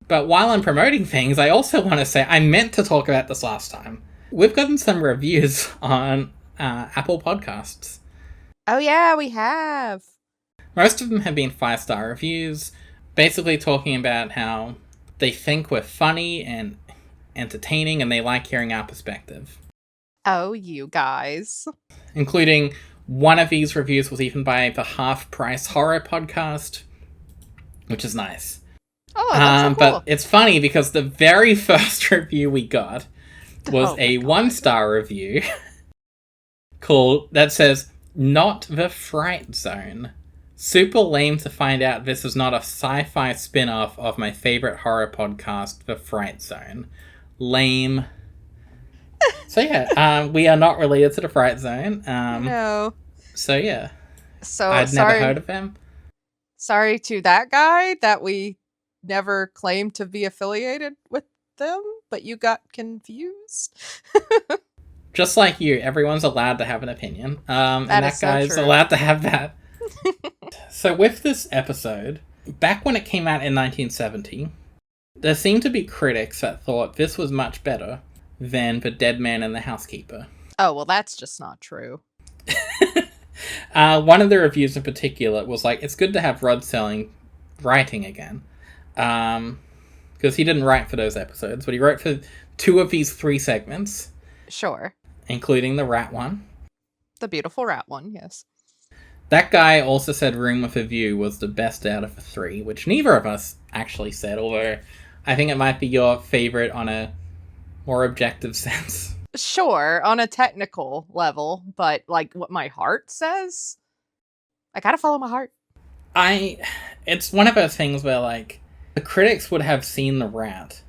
But while I'm promoting things, I also want to say, I meant to talk about this last time. We've gotten some reviews on Apple Podcasts. Oh yeah, we have. Most of them have been 5-star reviews, basically talking about how they think we're funny and entertaining and they like hearing our perspective. Oh, you guys. Including one of these reviews was even by the Half Price Horror Podcast, which is nice. Oh, that's so cool. But it's funny because the very first review we got was a 1-star review that says, "Not the Fright Zone. Super lame to find out this is not a sci-fi spin-off of my favorite horror podcast, The Fright Zone. Lame." So yeah, we are not related to The Fright Zone. No. So yeah. So I'd never heard of him. Sorry to that guy that we never claimed to be affiliated with them, but you got confused. Just like you, everyone's allowed to have an opinion. And that so guy's true. allowed to have that. So with this episode, back when it came out in 1970, there seemed to be critics that thought this was much better than The Dead Man and the Housekeeper. Oh, well, that's just not true. One of the reviews in particular was like, it's good to have Rod Serling writing again. Because he didn't write for those episodes, but he wrote for 2 of these 3 segments. Sure. Including the rat one. The beautiful rat one, yes. That guy also said Room with a View was the best out of the 3, which neither of us actually said, although I think it might be your favorite on a more objective sense. Sure, on a technical level, but like what my heart says, I gotta follow my heart. It's one of those things where like the critics would have seen the rat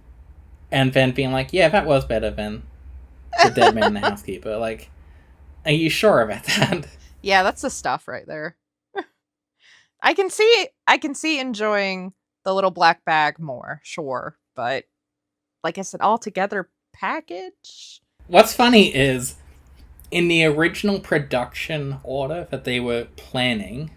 and then being like, yeah, that was better than The Dead Man and the Housekeeper. Like, are you sure about that? Yeah, that's the stuff right there. I can see enjoying the little black bag more, sure, but like I said, all together package. What's funny is, in the original production order that they were planning,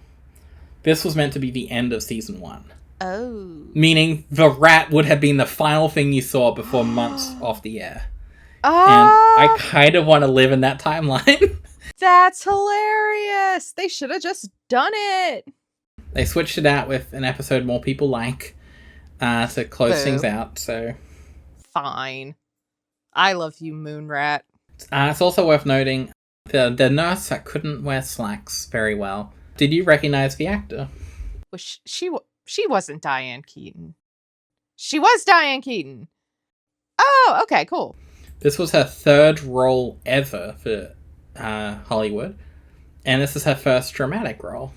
this was meant to be the end of season 1. Oh. Meaning the rat would have been the final thing you saw before months off the air. Oh, And I kind of want to live in that timeline. That's hilarious. They should have just done it. They switched it out with an episode more people like to close Boo. things out, so... Fine. I love you, Moonrat. It's also worth noting the nurse that couldn't wear slacks very well. Did you recognize the actor? Well, she wasn't Diane Keaton. She was Diane Keaton. Oh, okay, cool. This was her 3rd role ever for Hollywood, and this is her first dramatic role.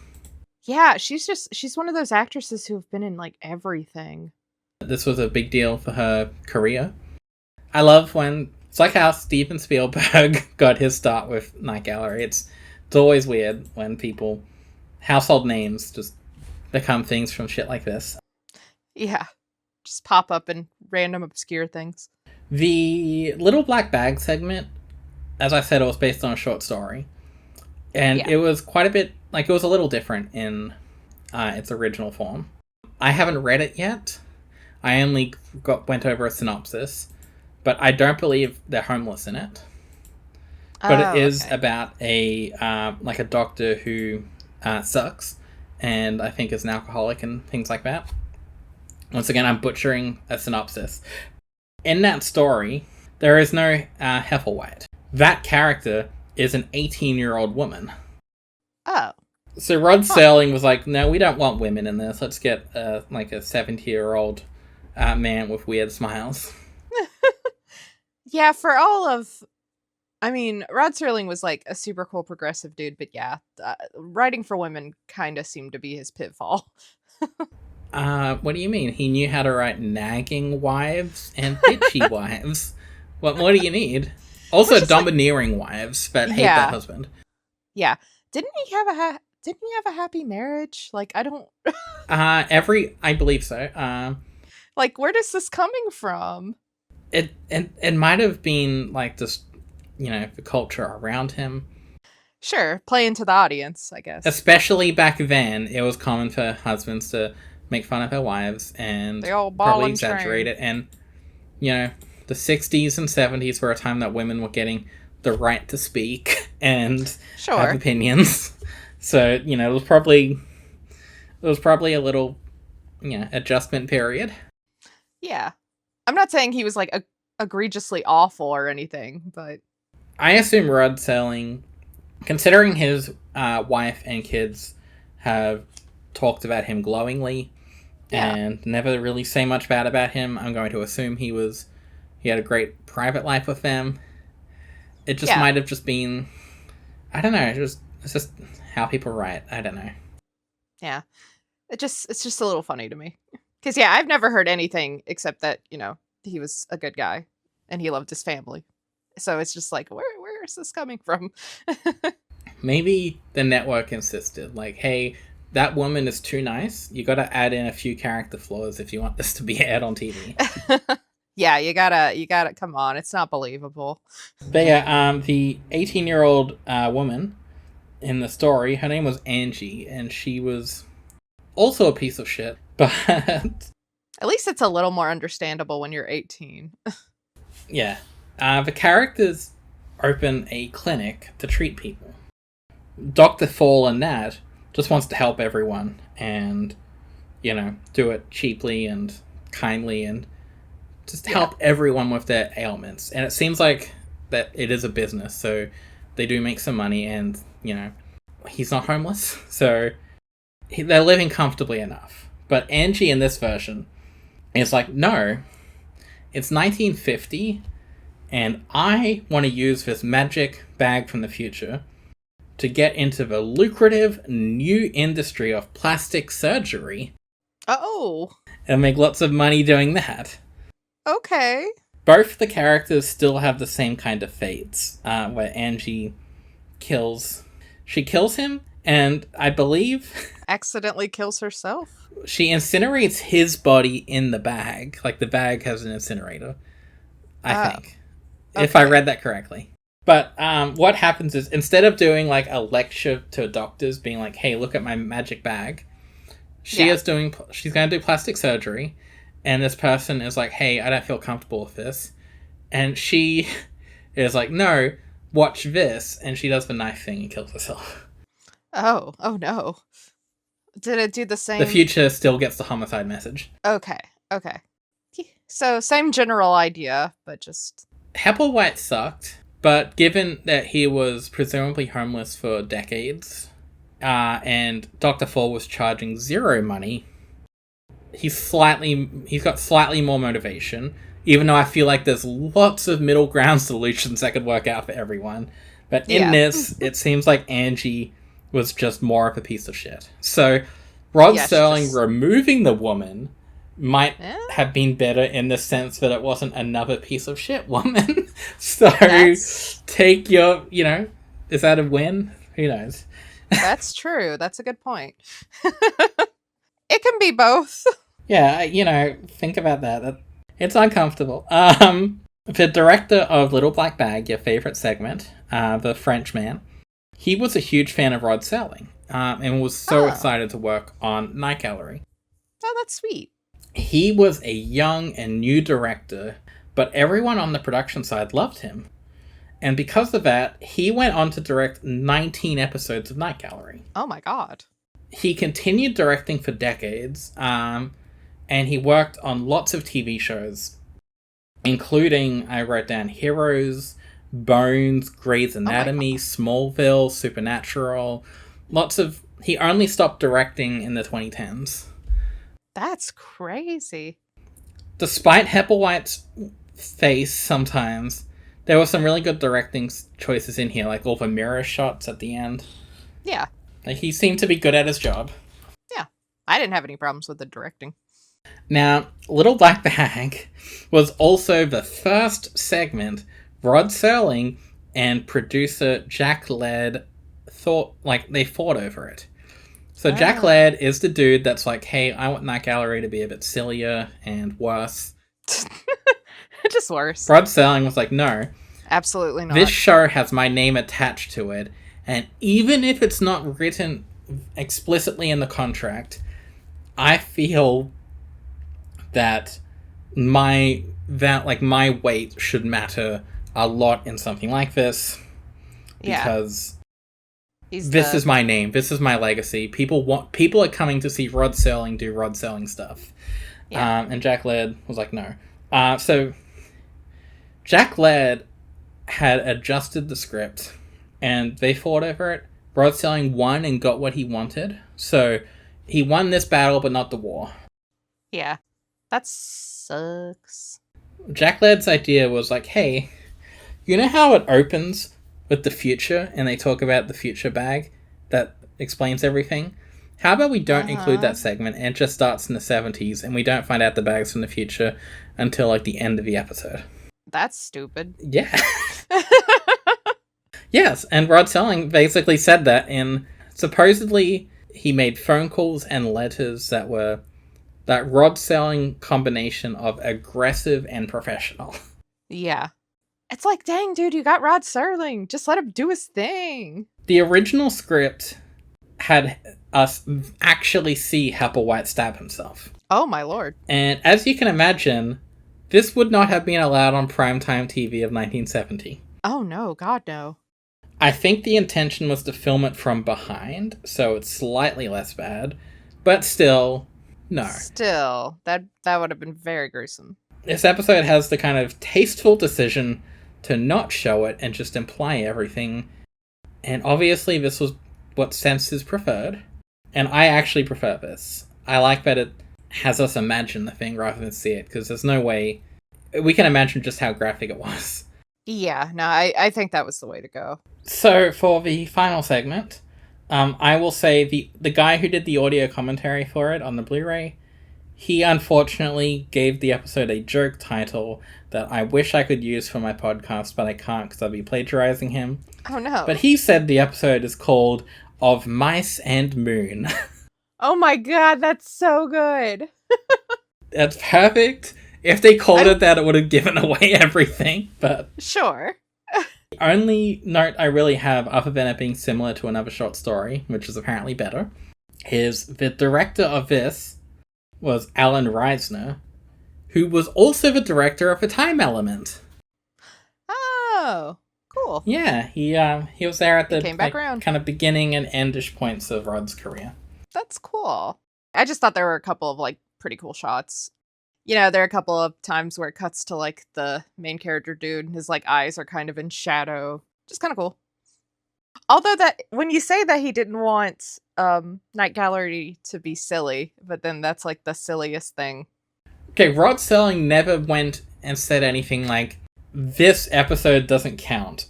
Yeah, she's one of those actresses who have been in like everything. This was a big deal for her career. I love when... It's like how Steven Spielberg got his start with Night Gallery. It's always weird when people... household names just become things from shit like this. Yeah. Just pop up in random obscure things. The Little Black Bag segment, as I said, it was based on a short story. And It was quite a bit... Like, it was a little different in its original form. I haven't read it yet. I only went over a synopsis. But I don't believe they're homeless in it. But it is about a doctor who sucks. And I think is an alcoholic and things like that. Once again, I'm butchering a synopsis. In that story, there is no Hepplewhite. That character is an 18-year-old woman. Oh. So Rod Serling was like, no, we don't want women in this. Let's get a 70-year-old man with weird smiles. Yeah, for all of... I mean, Rod Serling was like a super cool progressive dude, but yeah, writing for women kind of seemed to be his pitfall. What do you mean? He knew how to write nagging wives and bitchy wives. What more do you need? Also domineering wives that hate their husband. Yeah. Didn't he have a happy marriage? Like, I don't... I believe so. Like, where is this coming from? It might have been like just the culture around him. Sure, play into the audience, I guess. Especially back then, it was common for husbands to make fun of their wives and They all ball probably and exaggerate chain. it. And, the 60s and 70s were a time that women were getting the right to speak and Sure. have opinions. So, it was probably a little, adjustment period. Yeah. I'm not saying he was, like, egregiously awful or anything, but... I assume Rod Serling, considering his wife and kids have talked about him glowingly and never really say much bad about him, I'm going to assume he had a great private life with them. It just might have just been, I don't know, it's just how people write. I don't know. Yeah. It's just a little funny to me. Because, I've never heard anything except that, he was a good guy and he loved his family. So it's just like, where is this coming from? Maybe the network insisted, like, hey, that woman is too nice. You got to add in a few character flaws if you want this to be aired on TV. Yeah, you gotta, come on. It's not believable. But the 18-year-old woman in the story, her name was Angie, and she was also a piece of shit, but... At least it's a little more understandable when you're 18. Yeah. The characters open a clinic to treat people. Dr. Fall and Nat just wants to help everyone and, do it cheaply and kindly and just help everyone with their ailments. And it seems like that it is a business, so they do make some money and, he's not homeless, so they're living comfortably enough. But Angie in this version is like, no, it's 1950, and I want to use this magic bag from the future to get into the lucrative new industry of plastic surgery. Oh. And make lots of money doing that. Okay. Both the characters still have the same kind of fates, where Angie kills him, and I believe... accidentally kills herself? She incinerates his body in the bag. Like, the bag has an incinerator, I think. Okay. If I read that correctly. But what happens is, instead of doing, like, a lecture to doctors, being like, hey, look at my magic bag, she's going to do plastic surgery, and this person is like, hey, I don't feel comfortable with this. And she is like, no, watch this. And she does the knife thing and kills herself. Oh no. Did it do the same? The future still gets the homicide message. Okay. So, same general idea, but just... Hepplewhite sucked, but given that he was presumably homeless for decades, and Dr. Fall was charging zero money, he's got slightly more motivation, even though I feel like there's lots of middle ground solutions that could work out for everyone. But in this, it seems like Angie was just more of a piece of shit. So, Rod Serling removing the woman might have been better in the sense that it wasn't another piece of shit woman. So, take your, is that a win? Who knows? That's true. That's a good point. It can be both. Yeah, think about that. It's uncomfortable. The director of Little Black Bag, your favorite segment, the Frenchman, he was a huge fan of Rod Serling, and was so excited to work on Night Gallery. Oh, that's sweet. He was a young and new director, but everyone on the production side loved him. And because of that, he went on to direct 19 episodes of Night Gallery. Oh my god. He continued directing for decades, and he worked on lots of TV shows, including, I wrote down, Heroes, Bones, Grey's Anatomy, Smallville, Supernatural. He only stopped directing in the 2010s. That's crazy. Despite Hepplewhite's face sometimes, there were some really good directing choices in here, like all the mirror shots at the end. Yeah. Like, he seemed to be good at his job. Yeah. I didn't have any problems with the directing. Now, Little Black Bag was also the first segment Rod Serling and producer Jack Laird fought over it. So Jack Laird is the dude that's like, hey, I want Night Gallery to be a bit sillier and worse. Just worse. Rod Serling was like, no, Absolutely not. This show has my name attached to it, and even if it's not written explicitly in the contract, I feel that my weight should matter a lot in something like this, because this is my name, this is my legacy. People are coming to see Rod Serling do Rod Serling stuff. And Jack Laird was like, no. So Jack Laird had adjusted the script, and they fought over it. Rod Serling won and got what he wanted. So he won this battle, but not the war. Yeah. That sucks. Jack Laird's idea was like, hey, you know how it opens with the future, and they talk about the future bag that explains everything? How about we don't include that segment, and it just starts in the 70s, and we don't find out the bag's from the future until, like, the end of the episode? That's stupid. Yeah. Yes, and Rod Serling basically said that supposedly he made phone calls and letters that were that Rod Serling combination of aggressive and professional. Yeah. It's like, dang, dude, you got Rod Serling. Just let him do his thing. The original script had us actually see Hepplewhite stab himself. Oh, my lord. And as you can imagine, this would not have been allowed on primetime TV of 1970. Oh, no. God, no. I think the intention was to film it from behind, so it's slightly less bad. But still, no. Still, that would have been very gruesome. This episode has the kind of tasteful decision to not show it and just imply everything. And obviously this was what censors preferred. And I actually prefer this. I like that it has us imagine the thing rather than see it, because there's no way we can imagine just how graphic it was. Yeah, no, I think that was the way to go. So for the final segment, I will say the guy who did the audio commentary for it on the Blu-ray, he unfortunately gave the episode a joke title that I wish I could use for my podcast, but I can't because I'll be plagiarizing him. Oh no. But he said the episode is called Of Mice and Moon. Oh my god, that's so good. That's perfect. If they called it that, it would have given away everything, but... Sure. The only note I really have, other than it being similar to another short story, which is apparently better, is the director of this was Alan Reisner, who was also the director of The Time Element. Oh, cool. Yeah, he was there at the came back around. Kind of beginning and endish points of Rod's career. That's cool. I just thought there were a couple of, like, pretty cool shots. You know, there are a couple of times where it cuts to, like, the main character dude, and his, like, eyes are kind of in shadow. Just kind of cool. Although that, when you say that he didn't want Night Gallery to be silly, but then that's, like, the silliest thing. Okay, Rod Serling never went and said anything like, this episode doesn't count.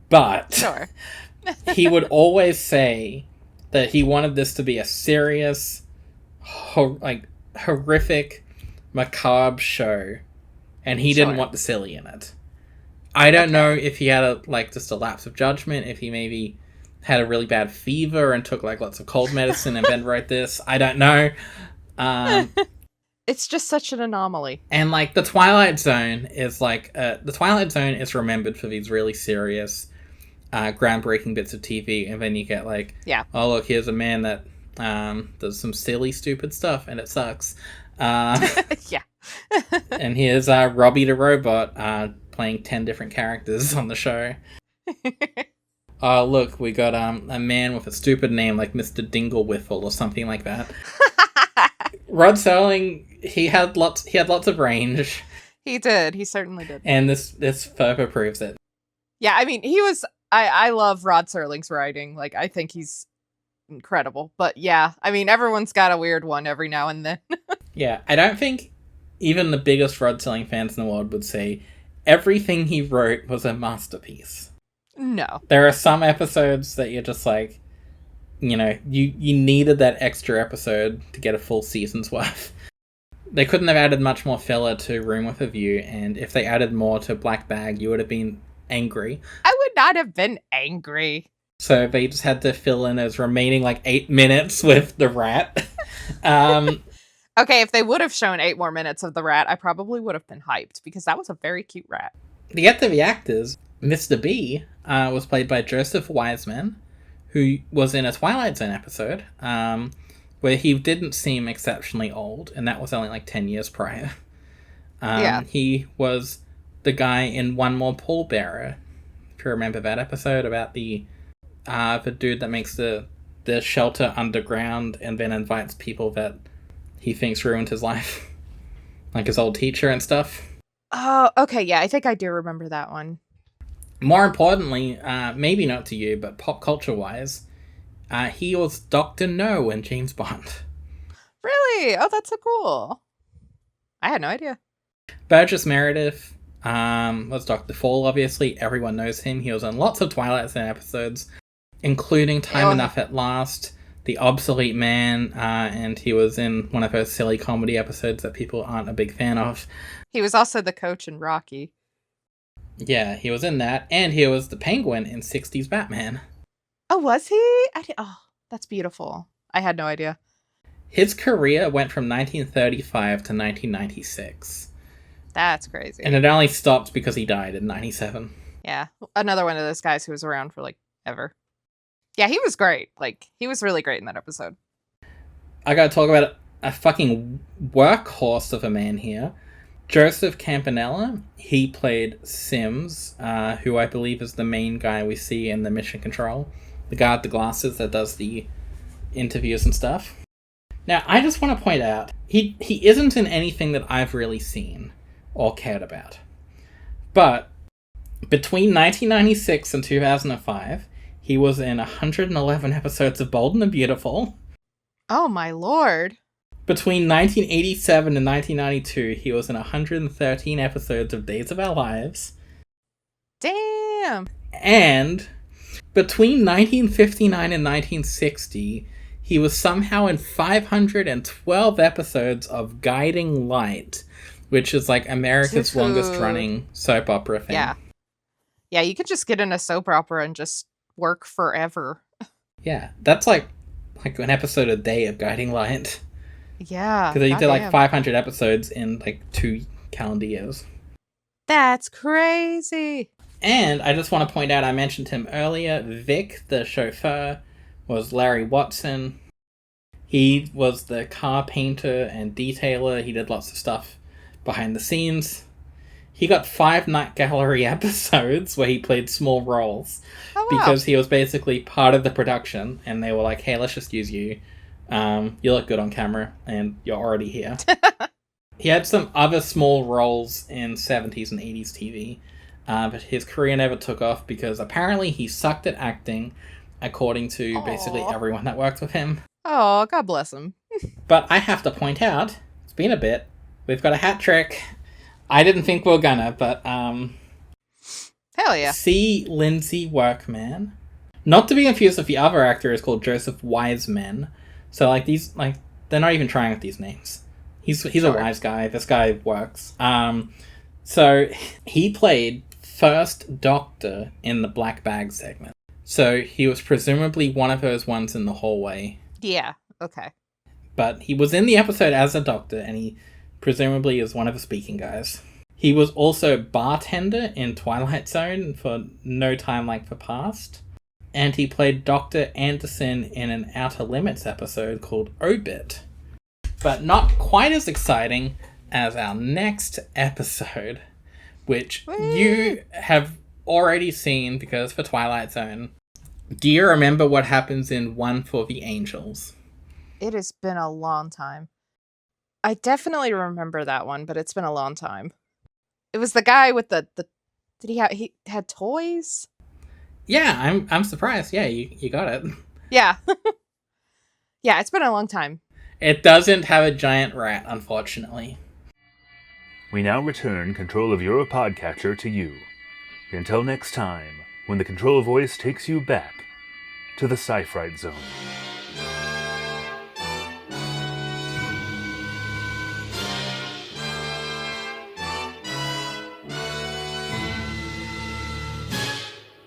But Sure. he would always say that he wanted this to be a serious, horrific, macabre show, and he didn't want the silly in it. I don't know if he had just a lapse of judgment, if he maybe had a really bad fever and took lots of cold medicine and then wrote this. I don't know. It's just such an anomaly. And the Twilight Zone is the Twilight Zone is remembered for these really serious, groundbreaking bits of TV, and then you get oh look, here's a man that does some silly, stupid stuff, and it sucks. Yeah. And here's Robbie the Robot playing 10 different characters on the show. Oh, look, we got a man with a stupid name like Mr. Dinglewiffle or something like that. Rod Serling, he had lots of range. He did. He certainly did. And this further proves it. Yeah, I mean, I love Rod Serling's writing. I think he's incredible. But yeah, I mean, everyone's got a weird one every now and then. Yeah, I don't think even the biggest Rod Serling fans in the world would say everything he wrote was a masterpiece. No. There are some episodes that you're just you needed that extra episode to get a full season's worth. They couldn't have added much more filler to Room with a View, and if they added more to Black Bag, you would have been angry. I would not have been angry. So they just had to fill in those remaining 8 minutes with the rat. Okay, if they would have shown 8 more minutes of the rat, I probably would have been hyped, because that was a very cute rat. To get to the actors, Mr. B was played by Joseph Wiseman, who was in a Twilight Zone episode, where he didn't seem exceptionally old, and that was only like 10 years prior. He was the guy in One More Pallbearer, if you remember that episode about the dude that makes the shelter underground and then invites people that he thinks ruined his life. Like his old teacher and stuff. Oh, okay, yeah, I think I do remember that one. More importantly, maybe not to you, but pop culture-wise, he was Dr. No in James Bond. Really? Oh, that's so cool. I had no idea. Burgess Meredith was Dr. Fall, obviously. Everyone knows him. He was in lots of Twilight Zone episodes, including Time Enough at Last, The Obsolete Man, and he was in one of those silly comedy episodes that people aren't a big fan of. He was also the coach in Rocky. Yeah, he was in that, and he was the Penguin in 60s Batman. Oh, was he? Oh, that's beautiful. I had no idea. His career went from 1935 to 1996. That's crazy. And it only stopped because he died in 97. Yeah, another one of those guys who was around for, like, ever. Yeah, he was great. Like, he was really great in that episode. I gotta talk about a fucking workhorse of a man here. Joseph Campanella, he played Sims, who I believe is the main guy we see in the Mission Control. The guy with the glasses that does the interviews and stuff. Now, I just want to point out, he isn't in anything that I've really seen or cared about. But between 1996 and 2005, he was in 111 episodes of Bold and the Beautiful. Oh my lord. Between 1987 and 1992, he was in 113 episodes of Days of Our Lives. Damn. And between 1959 and 1960, he was somehow in 512 episodes of Guiding Light, which is like America's longest running soap opera thing. Yeah. Yeah, you could just get in a soap opera and just work forever. Yeah, that's like an episode a day of Guiding Light. Yeah. Because he did like 500 episodes in like 2 calendar years. That's crazy. And I just want to point out, I mentioned him earlier, Vic, the chauffeur, was Larry Watson. He was the car painter and detailer. He did lots of stuff behind the scenes. He got 5 Night Gallery episodes where he played small roles. Oh, wow. Because he was basically part of the production, and they were like, hey, let's just use you. You look good on camera, and you're already here. He had some other small roles in 70s and 80s TV, but his career never took off because apparently he sucked at acting, according to basically everyone that worked with him. Oh, God bless him. But I have to point out, it's been a bit, we've got a hat trick. I didn't think we were gonna, but hell yeah. C. Lindsay Workman. Not to be confused with the other actor is called Joseph Wiseman. So like these, like they're not even trying with these names. He's a wise guy. This guy works. So he played First Doctor in the Black Bag segment. So he was presumably one of those ones in the hallway. Yeah. Okay. But he was in the episode as a doctor, and he presumably is one of the speaking guys. He was also bartender in Twilight Zone for No Time Like the Past. And he played Dr. Anderson in an Outer Limits episode called Obit. But not quite as exciting as our next episode, which you have already seen because for Twilight Zone. Do you remember what happens in One for the Angels? It has been a long time. I definitely remember that one, but it's been a long time. It was the guy with the he had toys? Yeah, I'm surprised. Yeah, you got it. Yeah. Yeah, it's been a long time. It doesn't have a giant rat, unfortunately. We now return control of your podcatcher to you. Until next time, when the control voice takes you back to the Sci-Fright Zone.